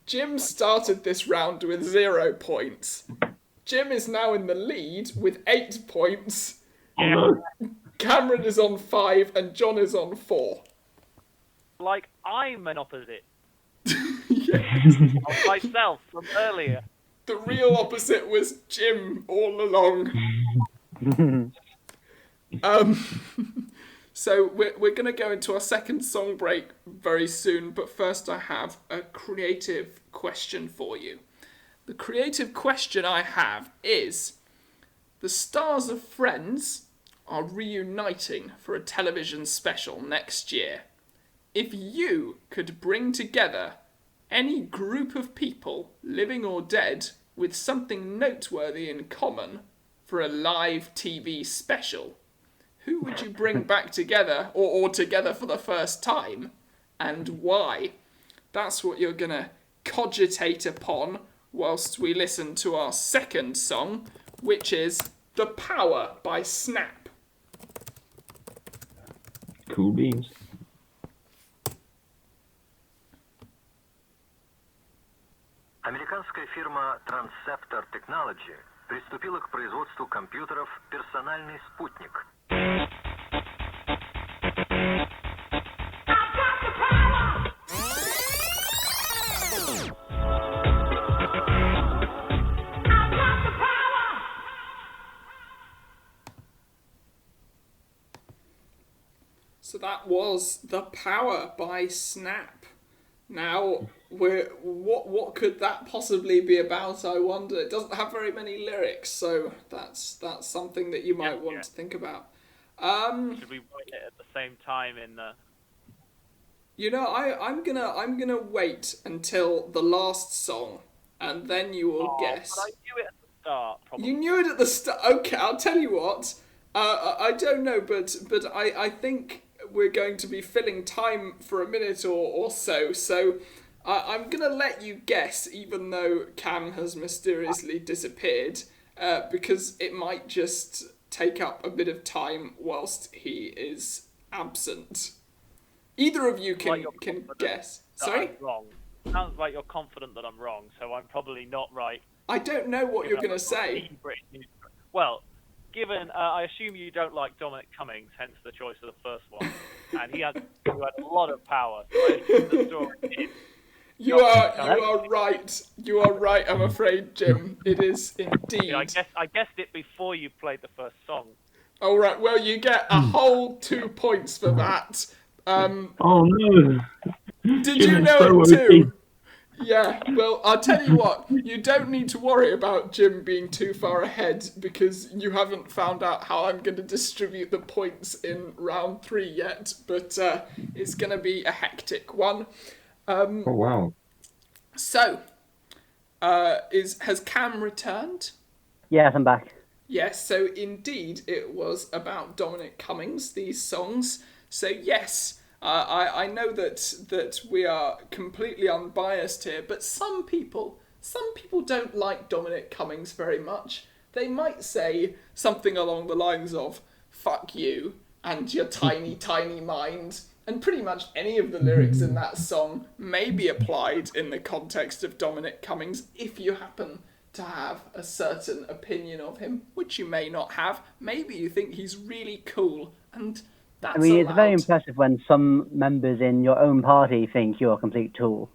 Jim started this round with 0 points. Jim is now in the lead with 8 points. Cameron is on 5 and John is on 4. Like I'm an opposite Yes. of myself from earlier. The real opposite was Jim all along. So we're going to go into our second song break very soon, but first I have a creative question for you. The creative question I have is, the stars of Friends are reuniting for a television special next year. If you could bring together any group of people, living or dead, with something noteworthy in common for a live TV special, who would you bring back together or together for the first time, and why? That's what you're going to cogitate upon whilst we listen to our second song, which is The Power by Snap. Cool beans. Американская фирма Transceptor Technology приступила к производству компьютеров «Персональный спутник». So That was The Power by Snap. Now, what could that possibly be about, I wonder? It doesn't have very many lyrics, so that's something that you might want to think about. Should we write it at the same time in the... You know, I'm gonna wait until the last song, and then you will guess. But I knew it at the start, probably. You knew it at the start. Okay, I'll tell you what. I don't know, but I think we're going to be filling time for a minute or so. So I'm gonna let you guess, even though Cam has mysteriously disappeared, because it might just take up a bit of time whilst he is absent. Either of you can guess. Sorry? I'm wrong. Sounds like you're confident that I'm wrong, so I'm probably not right. I don't know what you're going to say. Well, given I assume you don't like Dominic Cummings, hence the choice of the first one, and he had a lot of power. So I assume the story is... You are right. You are right. I'm afraid, Jim. It is indeed. Yeah, I guessed it before you played the first song. All right. Well, you get a whole 2 points for that. Oh no! Did you know it too? Yeah, well, I'll tell you what, you don't need to worry about Jim being too far ahead because you haven't found out how I'm going to distribute the points in round 3 yet, but it's going to be a hectic one. Oh, wow. So, has Cam returned? Yes, I'm back. Yes, so indeed it was about Dominic Cummings, these songs. So yes, I know that we are completely unbiased here, but some people don't like Dominic Cummings very much. They might say something along the lines of "fuck you" and "your tiny, tiny mind," and pretty much any of the lyrics in that song may be applied in the context of Dominic Cummings if you happen to have a certain opinion of him, which you may not have. Maybe you think he's really cool, and that's it's very allowed. impressive when some members in your own party think you're a complete tool.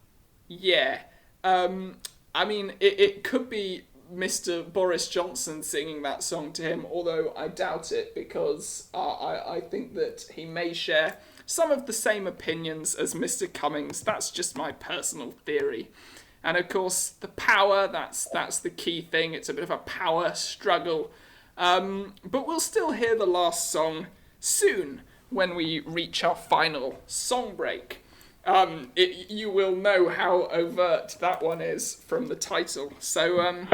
Yeah. It could be Mr. Boris Johnson singing that song to him, although I doubt it because I think that he may share some of the same opinions as Mr. Cummings. That's just my personal theory. And of course, the power, that's the key thing. It's a bit of a power struggle. But we'll still hear the last song soon when we reach our final song break. You will know how overt that one is from the title. So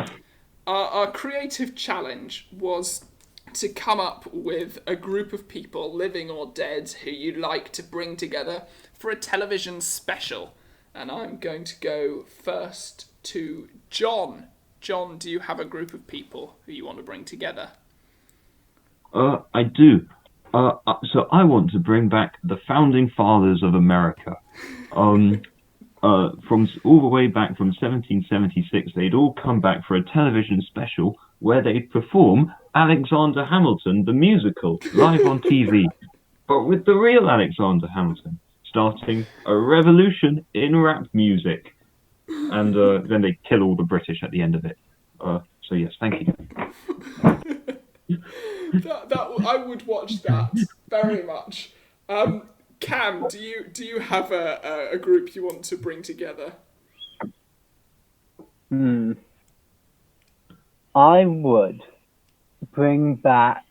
our creative challenge was to come up with a group of people, living or dead, who you'd like to bring together for a television special. And I'm going to go first to John. John, do you have a group of people who you want to bring together? I do. So I want to bring back the founding fathers of America. From all the way back from 1776, they'd all come back for a television special where they'd perform Alexander Hamilton, the musical, live on TV. But with the real Alexander Hamilton, starting a revolution in rap music. And then they kill all the British at the end of it. So yes, thank you. I would watch that very much. Cam, do you have a group you want to bring together? I would bring back...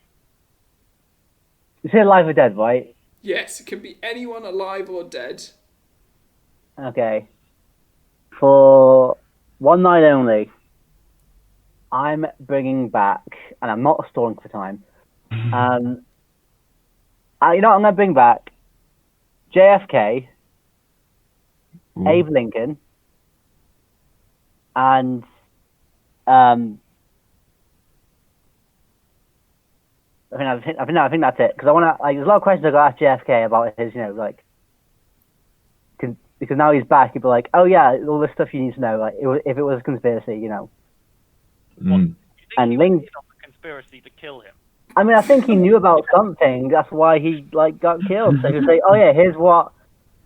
You say Alive or Dead, right? Yes, it can be anyone alive or dead. Okay. For one night only, I'm bringing back, and I'm not stalling for time, you know what I'm going to bring back? JFK, Abe Lincoln, and I think that's it. Because I want to, there's a lot of questions I got asked JFK about his, because now he's back, he'd be like, oh yeah, all this stuff you need to know, like, if it was a conspiracy, You think And he was in on the conspiracy to kill him? I think he knew about something, that's why he, got killed. So he was like, oh yeah, here's what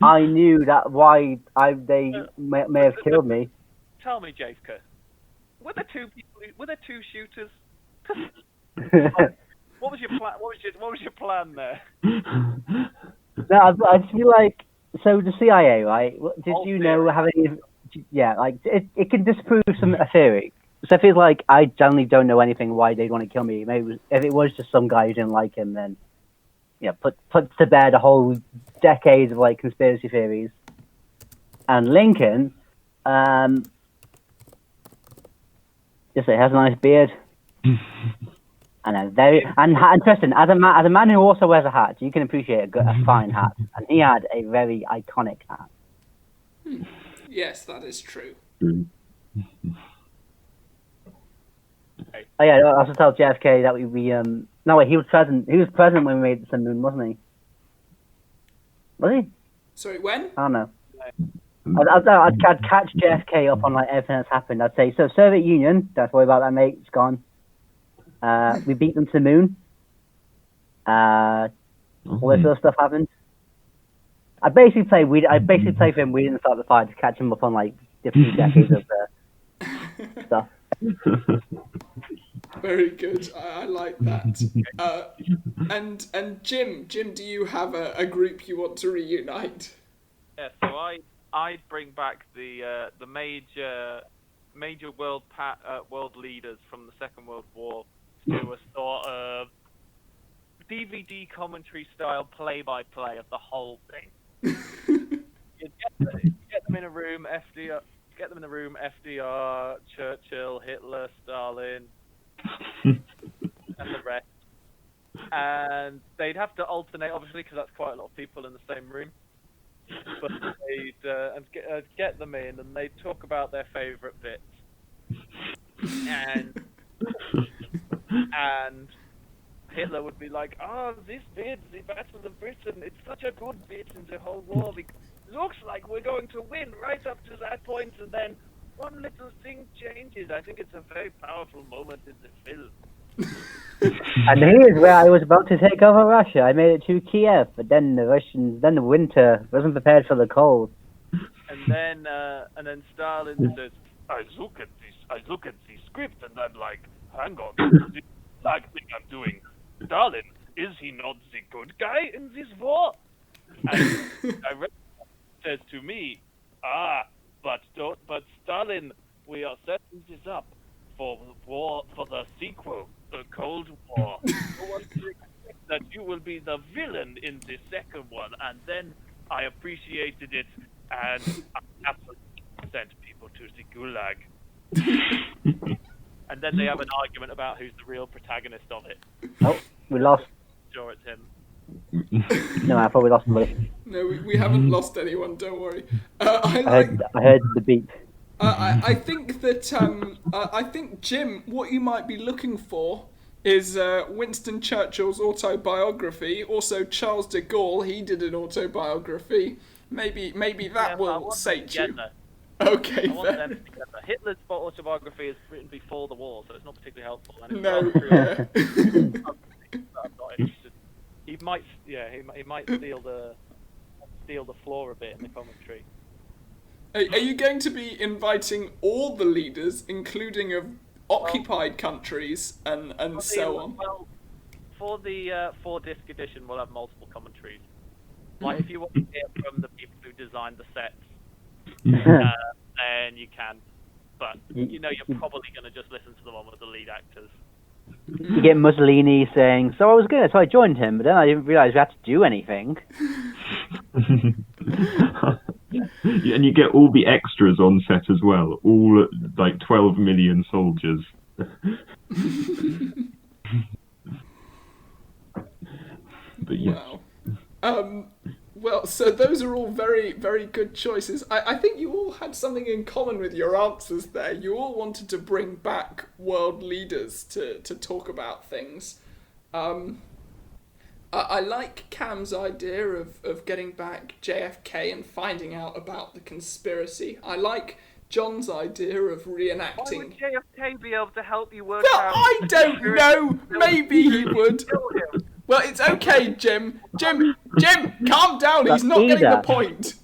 I knew, that why they may have killed me. Tell me, JFK, were there two shooters? What was your plan? What was your plan there? No, I just feel like, so the CIA, right? Did Whole you know theory. how any? Yeah, like it can disprove a theory. So I feel like I generally don't know anything why they'd want to kill me. Maybe if it was just some guy who didn't like him, then puts to bed a whole decades of like conspiracy theories. And Lincoln, just it has a nice beard. And and Tristan, as a man who also wears a hat, you can appreciate a fine hat, and he had a very iconic hat. Yes, that is true. Oh yeah, I also tell JFK that no wait, he was present. He was present when we made the moon, wasn't he? Was he? Sorry, when? I don't know. I'd catch JFK up on like everything that's happened. I'd say, so Soviet Union, don't worry about that, mate. It's gone. We beat them to the moon. All this other stuff happened. I basically play for him. We didn't start the fight to catch him up on like different decades of stuff. Very good. I like that. And Jim, do you have a group you want to reunite? Yeah, so I'd bring back the major world leaders from the Second World War to a sort of DVD commentary style play-by-play of the whole thing. You get them in a room, FDR, Churchill, Hitler, Stalin, and the rest. And they'd have to alternate, obviously, because that's quite a lot of people in the same room. But they'd get them in, and they'd talk about their favourite bits. And Hitler would be like, this bit, the Battle of Britain, it's such a good bit in the whole war. It looks like we're going to win right up to that point, and then one little thing changes. I think it's a very powerful moment in the film. And here's where I was about to take over Russia. I made it to Kiev, but then the winter wasn't prepared for the cold. And then Stalin says, I look at the script, and I'm like, hang on, this acting I'm doing. Stalin, is he not the good guy in this war? And I says to me, but Stalin, we are setting this up for the sequel, the Cold War. No one should expect that you will be the villain in the second one. And then I appreciated it, and I absolutely sent people to the Gulag. And then they have an argument about who's the real protagonist of it. Oh, we lost. Sure, it's him. No, I thought we lost somebody. No, we haven't lost anyone. Don't worry. I heard the beep. I think that I think Jim, what you might be looking for is Winston Churchill's autobiography. Also, Charles de Gaulle, he did an autobiography. Maybe that will sate you. Okay, I want them together. Hitler's autobiography is written before the war, so it's not particularly helpful. And it's No, not yeah. I'm not interested. He might steal the floor a bit in the commentary. Are you going to be inviting all the leaders, including of occupied countries and so on? Well, for the 4-disc edition, we'll have multiple commentaries. Like, if you want to hear from the people who designed the sets, then you can. But, you're probably going to just listen to the one with the lead actors. You get Mussolini saying, so I joined him, but then I didn't realise we had to do anything. And you get all the extras on set as well, all like 12 million soldiers. But yeah. Wow. Well, so those are all very, very good choices. I think you all had something in common with your answers there. You all wanted to bring back world leaders to talk about things. I like Cam's idea of getting back JFK and finding out about the conspiracy. I like John's idea of reenacting... Why would JFK be able to help you work Well, out... I don't know! Maybe he would. Well, it's okay, Jim. Jim, calm down. He's not getting the point.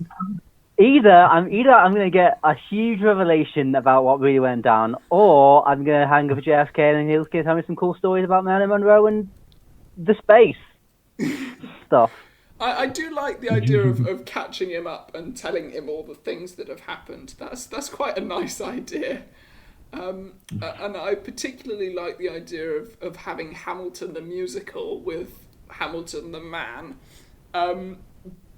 Either I'm going to get a huge revelation about what really went down, or I'm going to hang over JFK and he'll tell me some cool stories about Marilyn Monroe and the space stuff. I do like the idea of catching him up and telling him all the things that have happened. That's quite a nice idea. And I particularly like the idea of having Hamilton the musical with Hamilton the man.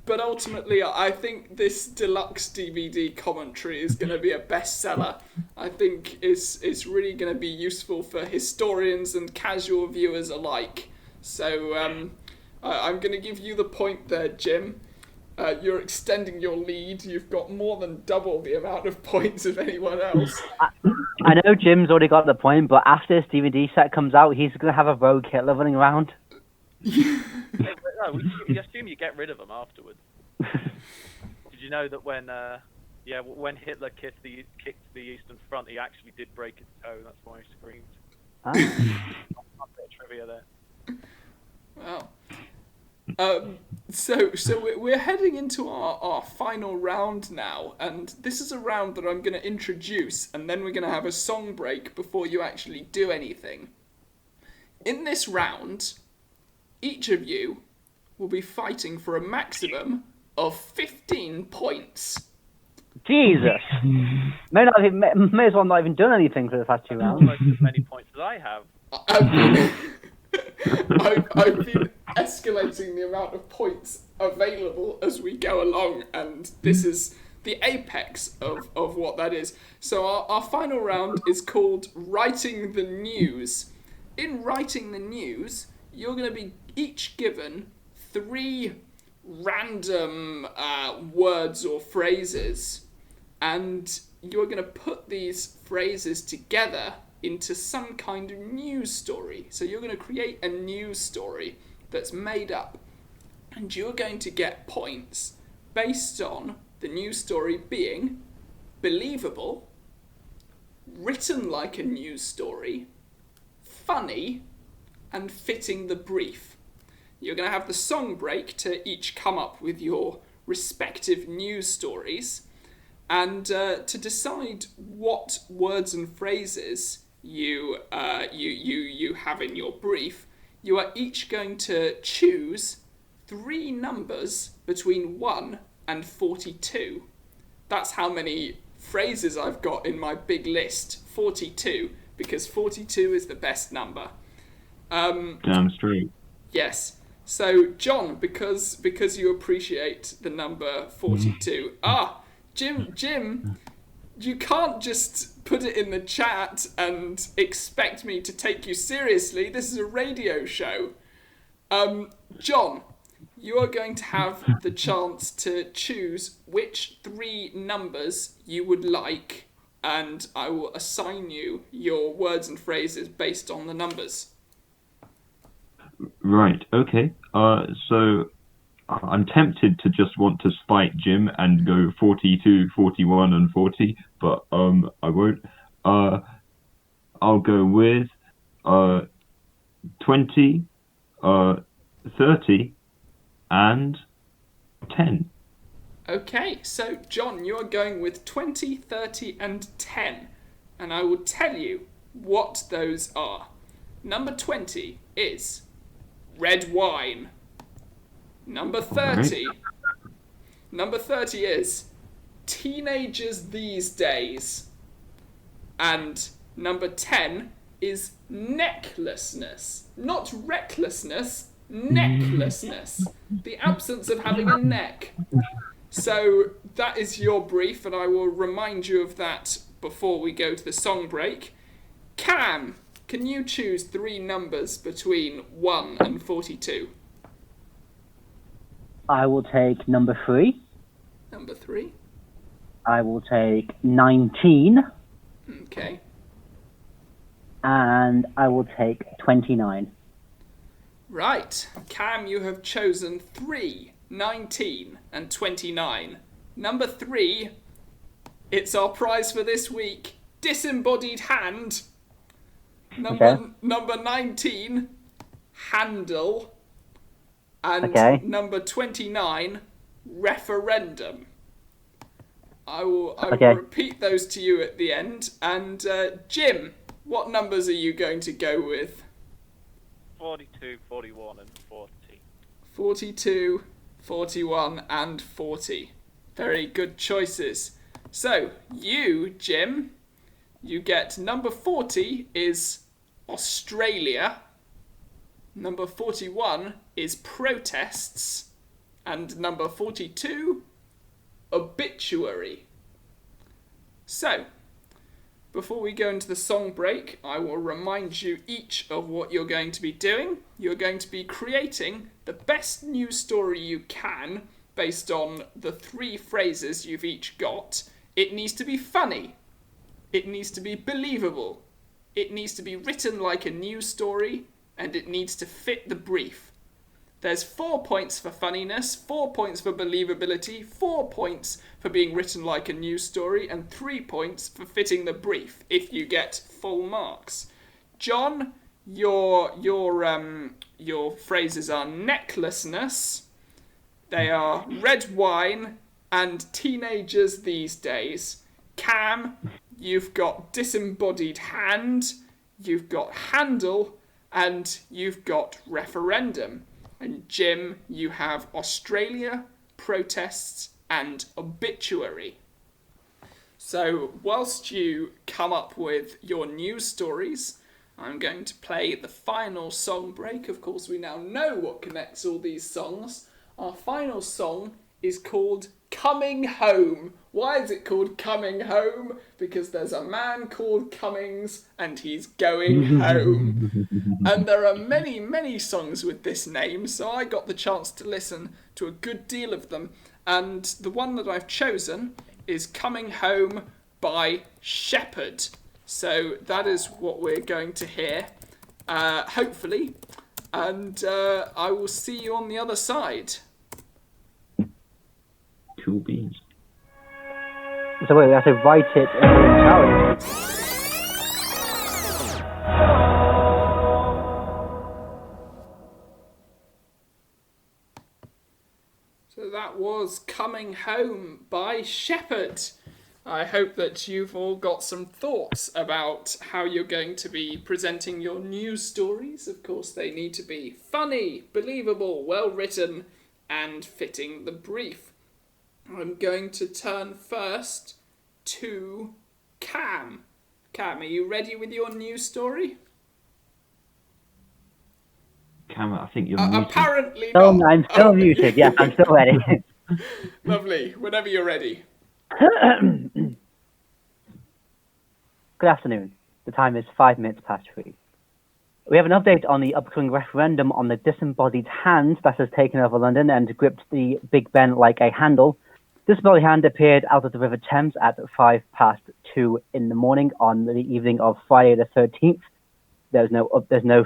But ultimately, I think this deluxe DVD commentary is going to be a bestseller. I think it's really going to be useful for historians and casual viewers alike. So I'm going to give you the point there, Jim. You're extending your lead. You've got more than double the amount of points of anyone else. I know Jim's already got the point, but after this DVD set comes out, he's going to have a rogue Hitler running around. No, we assume you get rid of them afterwards. Did you know that when Hitler kicked the Eastern Front, he actually did break his toe? That's why he screamed. Ah. A bit of trivia there. Wow. So we're heading into our final round now, and this is a round that I'm going to introduce, and then we're going to have a song break before you actually do anything. In this round, each of you will be fighting for a maximum of 15 points. Jesus. May as well not even done anything for the past 2 rounds. Almost as many points as I have. I've been escalating the amount of points available as we go along, and this is the apex of what that is. So our final round is called Writing the News. In Writing the News, you're going to be each given 3 random words or phrases, and you're going to put these phrases together into some kind of news story. So you're going to create a news story that's made up, and you're going to get points based on the news story being believable, written like a news story, funny, and fitting the brief. You're going to have the song break to each come up with your respective news stories, and to decide what words and phrases you have in your brief, you are each going to choose 3 numbers between 1 and 42. That's how many phrases I've got in my big list, 42, because 42 is the best number. Damn straight. Yes. So, John, because you appreciate the number 42. Jim, you can't just put it in the chat and expect me to take you seriously. This is a radio show. John, you are going to have the chance to choose which 3 numbers you would like, and I will assign you your words and phrases based on the numbers. Right, okay. So I'm tempted to just want to spite Jim and go 42, 41, and 40, but I won't. I'll go with 20, 30, and 10. Okay, so John, you are going with 20, 30, and 10, and I will tell you what those are. Number 20 is red wine. Number 30. Right. Number 30 is teenagers these days. And number 10 is necklessness. Not recklessness, necklessness. The absence of having a neck. So that is your brief, and I will remind you of that before we go to the song break. Cam, can you choose 3 numbers between 1 and 42? I will take number 3. Number 3. I will take 19. Okay. And I will take 29. Right. Cam, you have chosen 3, 19, and 29. Number 3, it's our prize for this week, disembodied hand. Number 19, handle. And number 29, referendum. I will repeat those to you at the end. And Jim, what numbers are you going to go with? 42, 41, and 40. 42, 41 and 40. Very good choices. So, you, Jim, you get number 40 is Australia. Number 41 is protests. And number 42, obituary. So, before we go into the song break, I will remind you each of what you're going to be doing. You're going to be creating the best news story you can based on the 3 phrases you've each got. It needs to be funny. It needs to be believable. It needs to be written like a news story, and it needs to fit the brief. There's 4 points for funniness, 4 points for believability, 4 points for being written like a news story, and 3 points for fitting the brief if you get full marks. John, your phrases are necklaceness, they are red wine, and teenagers these days. Cam, you've got disembodied hand, you've got handle, and you've got referendum. And Jim, you have Australia, protests, and obituary. So, whilst you come up with your news stories, I'm going to play the final song break. Of course, we now know what connects all these songs. Our final song is called Coming Home. Why is it called Coming Home? Because there's a man called Cummings and he's going home. And there are many, many songs with this name, so I got the chance to listen to a good deal of them. And the one that I've chosen is Coming Home by Sheppard. So that is what we're going to hear, hopefully. And I will see you on the other side. Cool beans. So wait, we have to write it in the challenge. So that was Coming Home by Sheppard. I hope that you've all got some thoughts about how you're going to be presenting your news stories. Of course, they need to be funny, believable, well written, and fitting the brief. I'm going to turn first to Cam. Cam, are you ready with your news story? Cam, I think you're muted. Apparently Oh, not. I'm still muted. Yes, I'm still ready. Lovely. Whenever you're ready. Good afternoon. The time is 5 minutes past 3. We have an update on the upcoming referendum on the disembodied hand that has taken over London and gripped the Big Ben like a handle. This disembodied hand appeared out of the River Thames at 2:05 in the morning on the evening of Friday the 13th. There's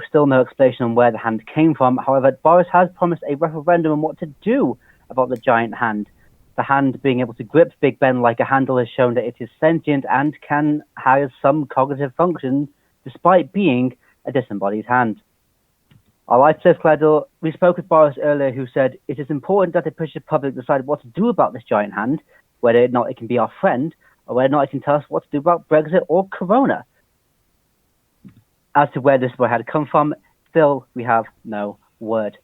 still no explanation on where the hand came from. However, Boris has promised a referendum on what to do about the giant hand. The hand being able to grip Big Ben like a handle has shown that it is sentient and can have some cognitive function despite being a disembodied hand. Our life says Cladle, we spoke with Boris earlier, who said it is important that the British public decide what to do about this giant hand, whether or not it can be our friend, or whether or not it can tell us what to do about Brexit or Corona. As to where this had come from, still we have no word.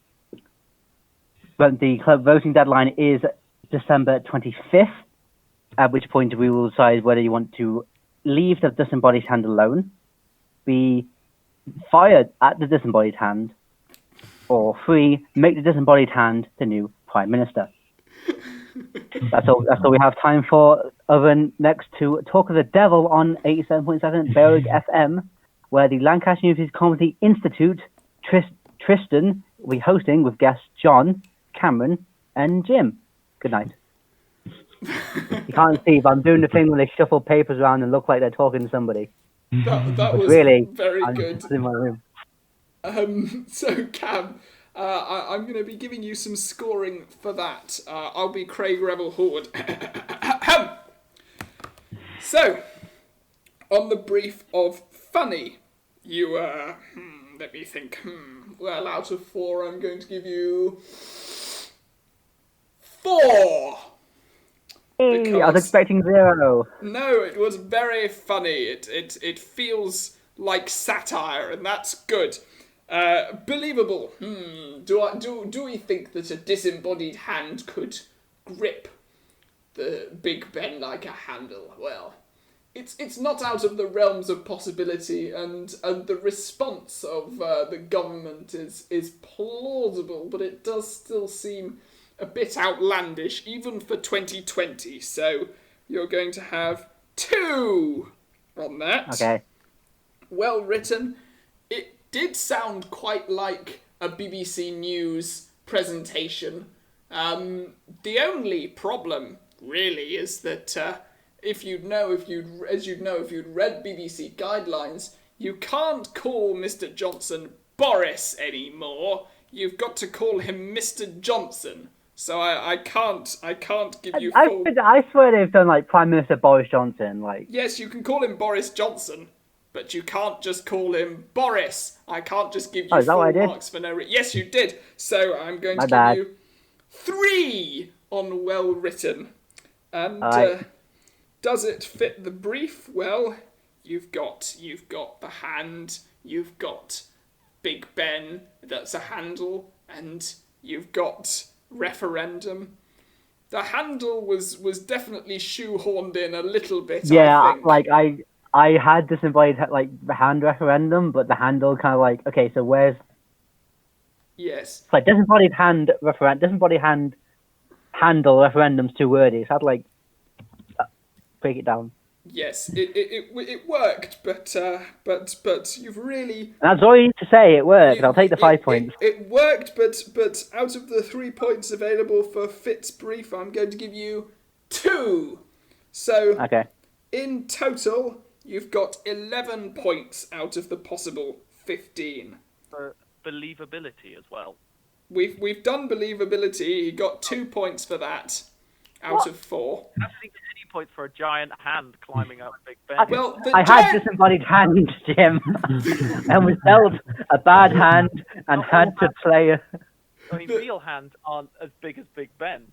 But the voting deadline is December 25th, at which point we will decide whether you want to leave the disembodied hand alone, be fired at the disembodied hand, or 3, make the disembodied hand the new Prime Minister. That's all we have time for, other than next to Talk of the Devil on 87.7 Berwick FM, where the Lancaster University Comedy Institute, Tristan, will be hosting with guests Jon, Kamran, and Jim. Good night. You can't see, but I'm doing the thing where they shuffle papers around and look like they're talking to somebody. That was really very I'm good. in my room. So, Cam, I'm going to be giving you some scoring for that. I'll be Craig Rebel Horde. So, on the brief of funny, you, let me think. Well, out of 4, I'm going to give you 4. Hey, I was expecting 0. No, it was very funny. It feels like satire, and that's good. Believable. Do we think that a disembodied hand could grip the Big Ben like a handle? Well, it's not out of the realms of possibility, and the response of the government is plausible, but it does still seem a bit outlandish, even for 2020. So you're going to have 2 on that. Okay. Well written. It did sound quite like a BBC News presentation. The only problem really is that if you'd read BBC guidelines, you can't call Mr. Johnson Boris anymore. You've got to call him Mr. Johnson. So I can't give you full. I swear they've done like Prime Minister Boris Johnson. Like, Yes, you can call him Boris Johnson, but you can't just call him Boris. I can't just give you is that what I full did? marks for no reason. Yes, you did. So I'm going to bad. give you 3 on well written. And Alright. does it fit the brief? Well, you've got the hand, you've got Big Ben, that's a handle, and you've got referendum. The handle was definitely shoehorned in a little bit. yeah, I think. like I had disembodied like the hand referendum, but the handle kind of like, okay, so where's Yes. it's like disembodied hand handle referendum's too wordy. So I'd like break it down. Yes, it worked, but you've really. And that's all you need to say. It worked. I'll take the 5 points. It worked, but out of the 3 points available for Fitz brief, I'm going to give you 2. So Okay. in total, you've got 11 points out of the possible 15. For believability as well. We've done believability. He got 2 points for that out of 4. I don't think there's any points for a giant hand climbing up Big Ben. Well, the I had disembodied hand, Jim, and was dealt a bad hand and had to play. I mean, real hands aren't as big as Big Ben.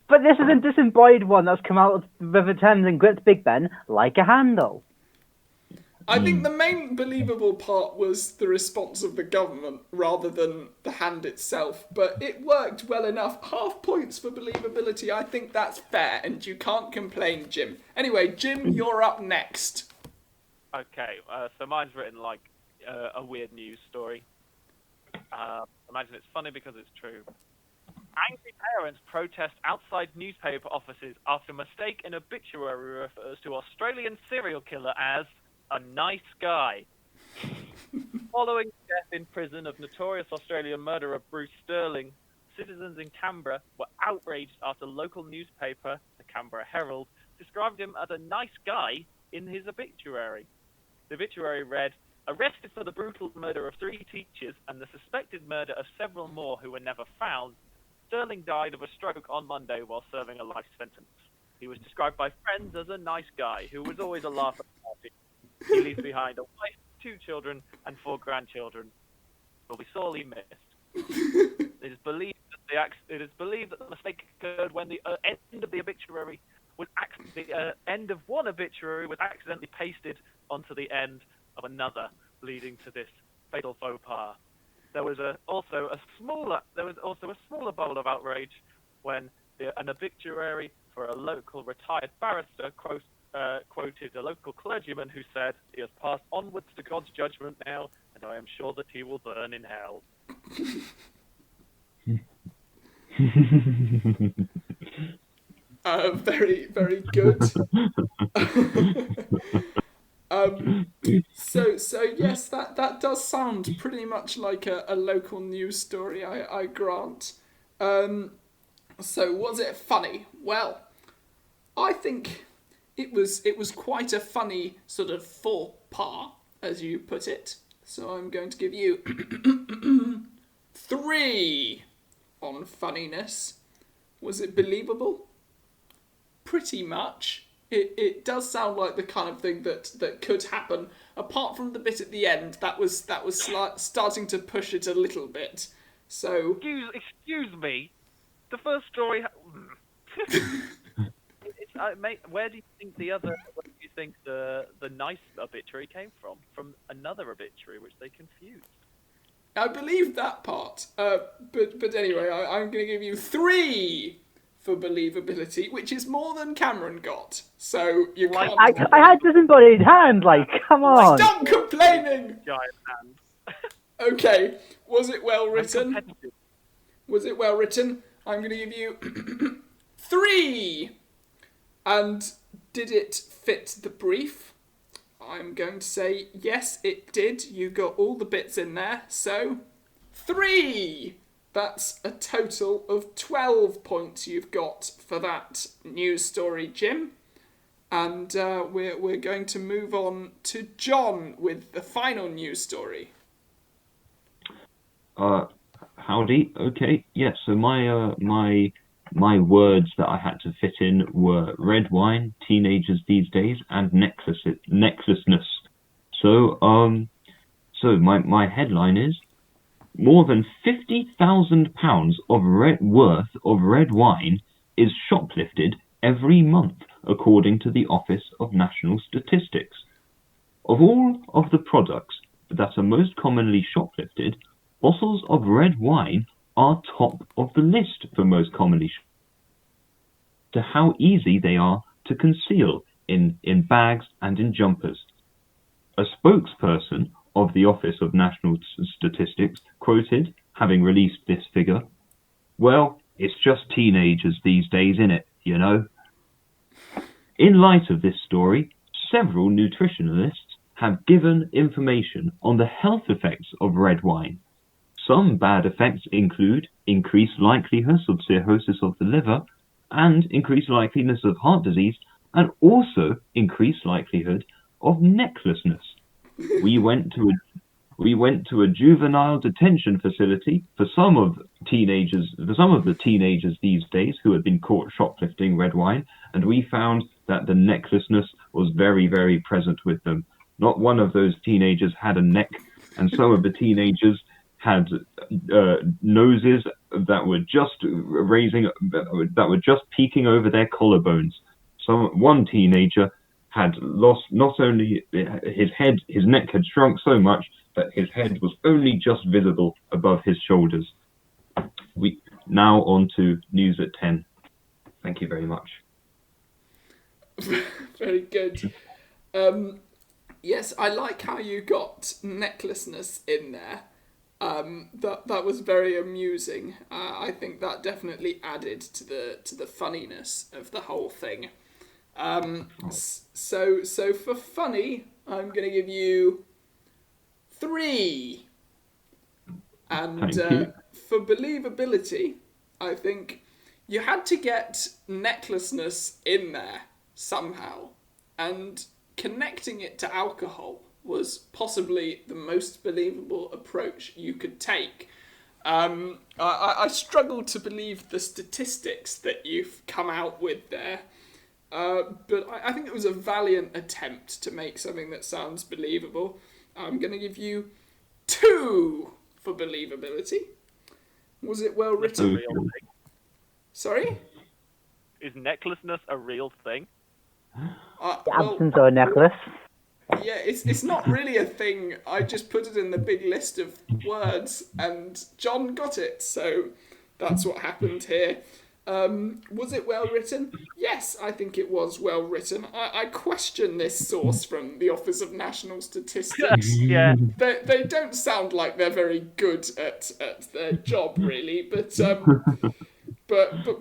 But this is a disembodied one that's come out of the River Thames and gripped Big Ben like a handle. I think the main believable part was the response of the government rather than the hand itself, but it worked well enough. Half points for believability, I think that's fair, and you can't complain, Jim. Anyway, Jim, you're up next. Okay, so mine's written like a weird news story. Imagine it's funny because it's true. Angry parents protest outside newspaper offices after mistake in obituary refers to Australian serial killer as a nice guy. Following death in prison of notorious Australian murderer Bruce Sterling, citizens in Canberra were outraged after local newspaper, the Canberra Herald, described him as a nice guy in his obituary. The obituary read, "Arrested for the brutal murder of 3 teachers and the suspected murder of several more who were never found, Sterling died of a stroke on Monday while serving a life sentence. He was described by friends as a nice guy who was always a laugh at the party. He leaves behind a wife, 2 children, and 4 grandchildren. Will be sorely missed." It is believed that the mistake occurred when the end of the obituary was the end of one obituary was accidentally pasted onto the end of another, leading to this fatal faux pas. There was also a smaller bowl of outrage when an obituary for a local retired barrister quoted a local clergyman who said, "He has passed onwards to God's judgment now, and I am sure that he will burn in hell." Very, very good. So yes, that does sound pretty much like a local news story, I grant. So was it funny? Well, I think it was quite a funny sort of faux pas, as you put it. So I'm going to give you 3 on funniness. Was it believable? Pretty much. It does sound like the kind of thing that could happen. Apart from the bit at the end, that was starting to push it a little bit. So Excuse me. The first story. Where do you think the nice obituary came from? From another obituary which they confused. I believe that part. But anyway, I'm going to give you 3 for believability, which is more than Cameron got. So you Like- can't... I had disembodied hand, like, come on. Stop complaining! Giant hand. Okay, was it well I'm written? competitive. Was it well written? I'm going to give you 3. And did it fit the brief? I'm going to say yes, it did. You got all the bits in there. So 3. That's a total of 12 points you've got for that news story, Jim. And we're going to move on to John with the final news story. Howdy. Okay. Yeah. So my words that I had to fit in were red wine, teenagers these days, and necklacelessness. So my headline is more than £50,000 worth of red wine is shoplifted every month, according to the Office of National Statistics. Of all of the products that are most commonly shoplifted, bottles of red wine are top of the list for most commonly to how easy they are to conceal in bags and in jumpers. A spokesperson of the Office of National Statistics quoted, having released this figure, "Well, it's just teenagers these days, innit, you know?" In light of this story, several nutritionalists have given information on the health effects of red wine. Some bad effects include increased likelihood of cirrhosis of the liver and increased likeliness of heart disease, and also increased likelihood of necklacelessness. We went to a juvenile detention facility for some of the teenagers these days who had been caught shoplifting red wine, and we found that the necklacelessness was very, very present with them. Not one of those teenagers had a neck, and some of the teenagers had noses that were just peeking over their collarbones. One teenager had lost not only his neck had shrunk so much that his head was only just visible above his shoulders. We now on to news at 10. Thank you very much. Very good. Yes, I like how you got necklacelessness in there. That was very amusing. I think that definitely added to the funniness of the whole thing. So for funny, I'm going to give you 3. And for believability, I think you had to get necklacelessness in there somehow, and connecting it to alcohol was possibly the most believable approach you could take. I struggle to believe the statistics that you've come out with there, but I think it was a valiant attempt to make something that sounds believable. I'm going to give you 2 for believability. Was it well That's a written? real thing. Sorry? Is necklacelessness a real thing? The absence of a necklace. Yeah, it's not really a thing. I just put it in the big list of words, and John got it, so that's what happened here. Was it well written? Yes, I think it was well written. I question this source from the Office of National Statistics. Yeah. They don't sound like they're very good at their job, really, but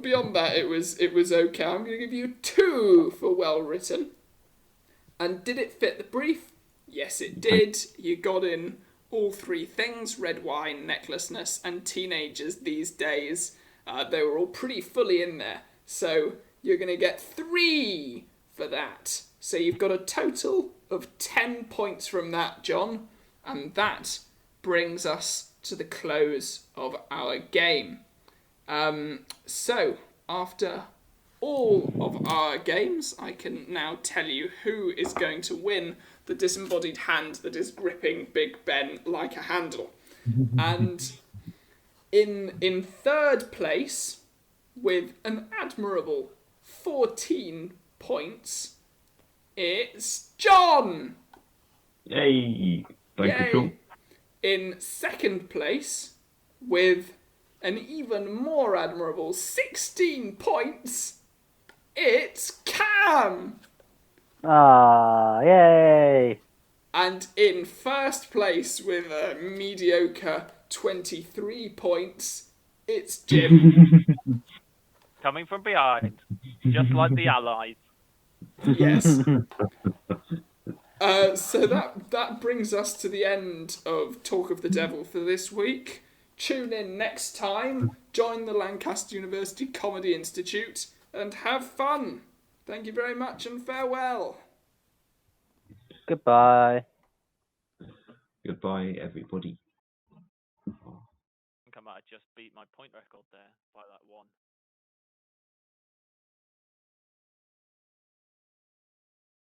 beyond that, it was okay. I'm going to give you 2 for well written. And did it fit the brief? Yes, it did. You got in all 3 things: red wine, necklacelessness, and teenagers these days. They were all pretty fully in there. So you're going to get 3 for that. So you've got a total of 10 points from that, John. And that brings us to the close of our game. So after all of our games, I can now tell you who is going to win the disembodied hand that is gripping Big Ben like a handle. And in third place, with an admirable 14 points, it's John! Yay! Thank you, Sean. In second place, with an even more admirable 16 points, it's Cam! Ah, yay! And in first place, with a mediocre 23 points, it's Jim. Coming from behind, just like the Allies. Yes. So that brings us to the end of Talk of the Devil for this week. Tune in next time, join the Lancaster University Comedy Institute, and have fun. Thank you very much and farewell. Goodbye. Goodbye, everybody. I think I might have just beat my point record there by that one.